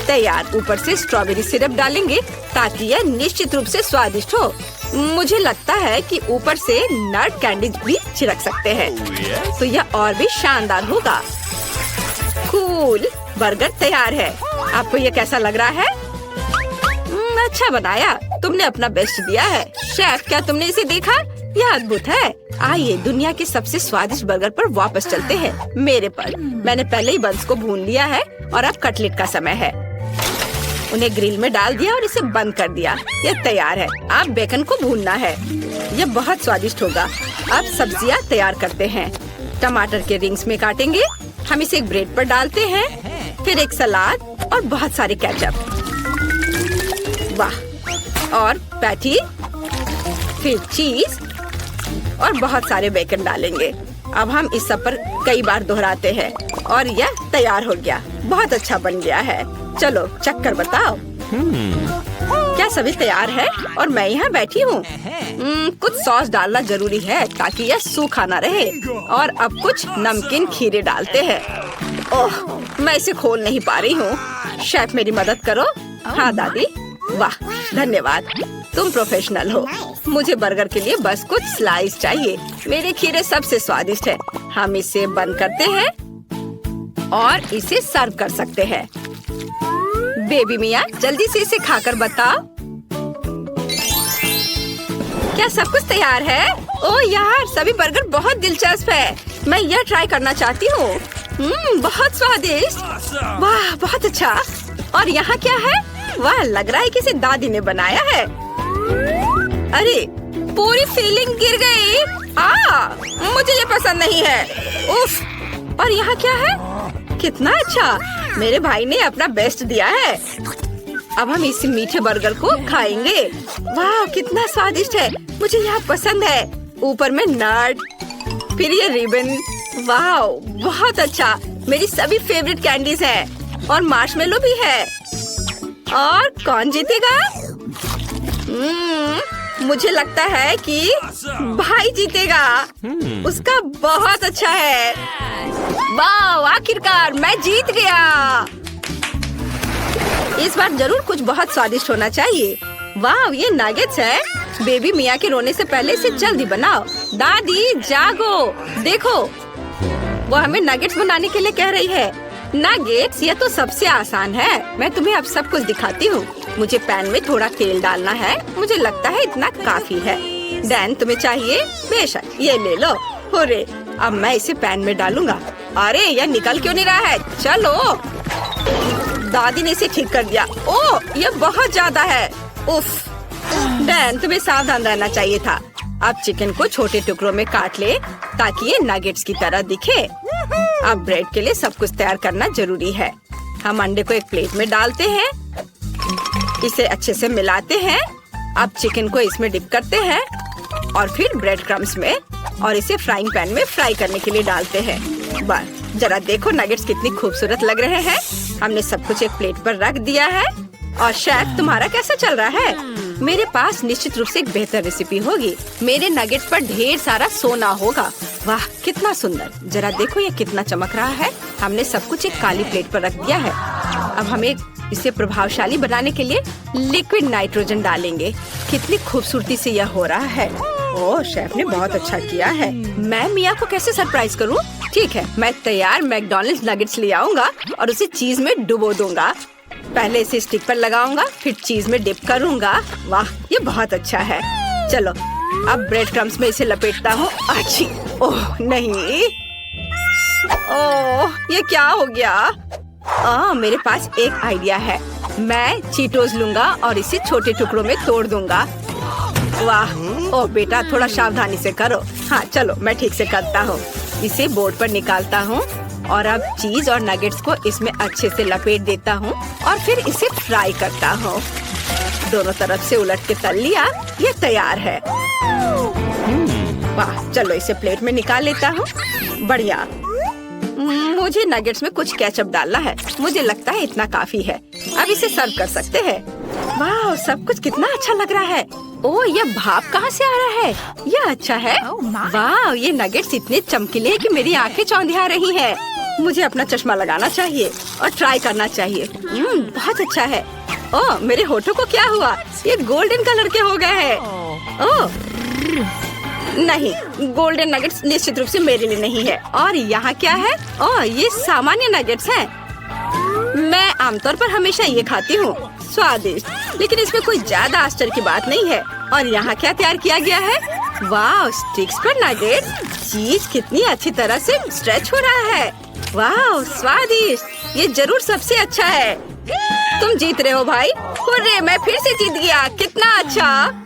तैयार। ऊपर से स्ट्रॉबेरी सिरप डालेंगे ताकि यह निश्चित रूप से स्वादिष्ट हो। मुझे लगता है कि ऊपर से नट कैंडीज भी छिड़क सकते हैं तो यह और भी शानदार होगा। कूल, बर्गर तैयार है। आपको यह कैसा लग रहा है? अच्छा बनाया। तुमने अपना बेस्ट दिया है। शेफ, क्या तुमने इसे देखा? यह अद्भुत है। आइए दुनिया के सबसे स्वादिष्ट बर्गर पर वापस चलते हैं। मेरे पर। मैंने पहले ही बंस को भून लिया है और अब कटलेट का समय है। उन्हें ग्रिल में डाल दिया और इसे बंद कर दिया। यह तैयार है। अब बेकन को भूनना है। यह बहुत स्वादिष्ट होगा। अब सब्जियां तैयार करते हैं। टमाटर के रिंग्स में काटेंगे। हम इसे एक ब्रेड पर डालते हैं। फिर एक सलाद और बहुत सारे केचप। वाह, और पैटी, फिर चीज और बहुत सारे बेकन डालेंगे। अब हम इस सब पर कई बार दोहराते हैं और यह तैयार हो गया। बहुत अच्छा बन गया है। चलो चख कर बताओ। क्या सभी तैयार है? और मैं यहाँ बैठी हूँ। कुछ सॉस डालना जरूरी है ताकि यह सूखा ना रहे। और अब कुछ नमकीन खीरे डालते हैं। ओह, मैं इसे खोल नहीं पा रही हूँ। शेफ, मेरी मदद करो। हाँ दादी। वाह, धन्यवाद। तुम प्रोफेशनल हो। मुझे बर्गर के लिए बस कुछ स्लाइस चाहिए। मेरे खीरे सबसे स्वादिष्ट है। हम इसे बंद करते हैं और इसे सर्व कर सकते हैं। बेबी मिया, जल्दी से इसे खाकर बताओ। क्या सब कुछ तैयार है? ओह यार, सभी बर्गर बहुत दिलचस्प है। मैं यह ट्राई करना चाहती हूँ। बहुत स्वादिष्ट। वाह, बहुत अच्छा। और यहाँ क्या है? वाह, लग रहा है कि इसे दादी ने बनाया है। अरे, पूरी फीलिंग गिर गई। मुझे ये पसंद नहीं है। उफ। और यहाँ क्या है? कितना अच्छा, मेरे भाई ने अपना बेस्ट दिया है। अब हम इस मीठे बर्गर को खाएंगे। वाह, कितना स्वादिष्ट है। मुझे यह पसंद है। ऊपर में नट, फिर ये रिबन। वाह, बहुत अच्छा। मेरी सभी फेवरेट कैंडीज है और मार्शमेलो भी है। और कौन जीतेगा? मुझे लगता है कि भाई जीतेगा। उसका बहुत अच्छा है। वाह, आखिरकार मैं जीत गया। इस बार जरूर कुछ बहुत स्वादिष्ट होना चाहिए। वाह, ये नगेट्स है। बेबी मिया के रोने से पहले इसे जल्दी बनाओ। दादी जागो, देखो वो हमें नगेट्स बनाने के लिए कह रही है। नगेट्स, ये तो सबसे आसान है। मैं तुम्हें अब सब कुछ दिखाती हूँ। मुझे पैन में थोड़ा तेल डालना है। मुझे लगता है इतना काफी है। डैन, तुम्हें चाहिए? बेशक, ये ले लो। हुर्रे, अब मैं इसे पैन में डालूंगा। अरे, यह निकल क्यों नहीं रहा है? चलो, दादी ने इसे ठीक कर दिया। ओह, यह बहुत ज्यादा है। उफ। डैन, तुम्हें सावधान रहना चाहिए था। अब चिकन को छोटे टुकड़ों में काट ले ताकि ये नगेट्स की तरह दिखे। अब ब्रेड के लिए सब कुछ तैयार करना जरूरी है। हम अंडे को एक प्लेट में डालते हैं, इसे अच्छे से मिलाते हैं। अब चिकन को इसमें डिप करते हैं और फिर ब्रेड क्रम्स में और इसे फ्राइंग पैन में फ्राई करने के लिए डालते हैं। बस जरा देखो नगेट्स कितनी खूबसूरत लग रहे हैं। हमने सब कुछ एक प्लेट पर रख दिया है। और शेफ तुम्हारा कैसा चल रहा है? मेरे पास निश्चित रूप से एक बेहतर रेसिपी होगी। मेरे नगेट्स पर ढेर सारा सोना होगा। वाह कितना सुंदर, जरा देखो ये कितना चमक रहा है। हमने सब कुछ एक काली प्लेट पर रख दिया है। अब हमें इसे प्रभावशाली बनाने के लिए लिक्विड नाइट्रोजन डालेंगे। कितनी खूबसूरती से यह हो रहा है। ओह शेफ ने बहुत अच्छा किया है। मैं मिया को कैसे सरप्राइज करूं? ठीक है, मैं तैयार मैकडॉनल्ड्स नगेट्स ले आऊंगा और उसे चीज में डुबो दूंगा। पहले इसे स्टिक पर लगाऊंगा, फिर चीज में डिप करूंगा। वाह ये बहुत अच्छा है। चलो अब ब्रेड क्रम्स में इसे लपेटता हूँ। अच्छी, ओह नहीं, ओह ये क्या हो गया? मेरे पास एक आइडिया है। मैं चीटोस लूंगा और इसे छोटे टुकड़ों में तोड़ दूंगा। वाह, ओह बेटा थोड़ा सावधानी से करो। हाँ चलो मैं ठीक से करता हूँ। इसे बोर्ड पर निकालता हूँ और अब चीज और नगेट्स को इसमें अच्छे से लपेट देता हूँ और फिर इसे फ्राई करता हूँ। दोनों तरफ से उलट के तल लिया, ये तैयार है। वाह, चलो इसे प्लेट में निकाल लेता हूँ। बढ़िया। मुझे नगेट्स में कुछ केचप डालना है। मुझे लगता है इतना काफी है। अब इसे सर्व कर सकते हैं। वाह, सब कुछ कितना अच्छा लग रहा है। ओह, ये भाप कहाँ से आ रहा है? यह अच्छा है। वाह, ये नगेट्स इतने चमकीले हैं कि मेरी आंखें चौंधिया रही हैं। मुझे अपना चश्मा लगाना चाहिए और ट्राई करना चाहिए। बहुत अच्छा है। ओह, मेरे होठों को क्या हुआ? ये गोल्डन कलर के हो गए हैं। ओह नहीं, गोल्डन नगेट्स निश्चित रूप से मेरे लिए नहीं है। और यहाँ क्या है? ओह, ये सामान्य नगेट्स हैं। मैं आमतौर पर हमेशा ये खाती हूँ, स्वादिष्ट, लेकिन इसमें कोई ज्यादा आश्चर्य की बात नहीं है। और यहाँ क्या तैयार किया गया है? वाह, स्टिक्स पर नगेट्स। चीज कितनी अच्छी तरह से स्ट्रेच हो रहा है। वाह स्वादिष्ट, ये जरूर सबसे अच्छा है। तुम जीत रहे हो भाई। हुर्रे, मैं फिर से जीत गया। कितना अच्छा।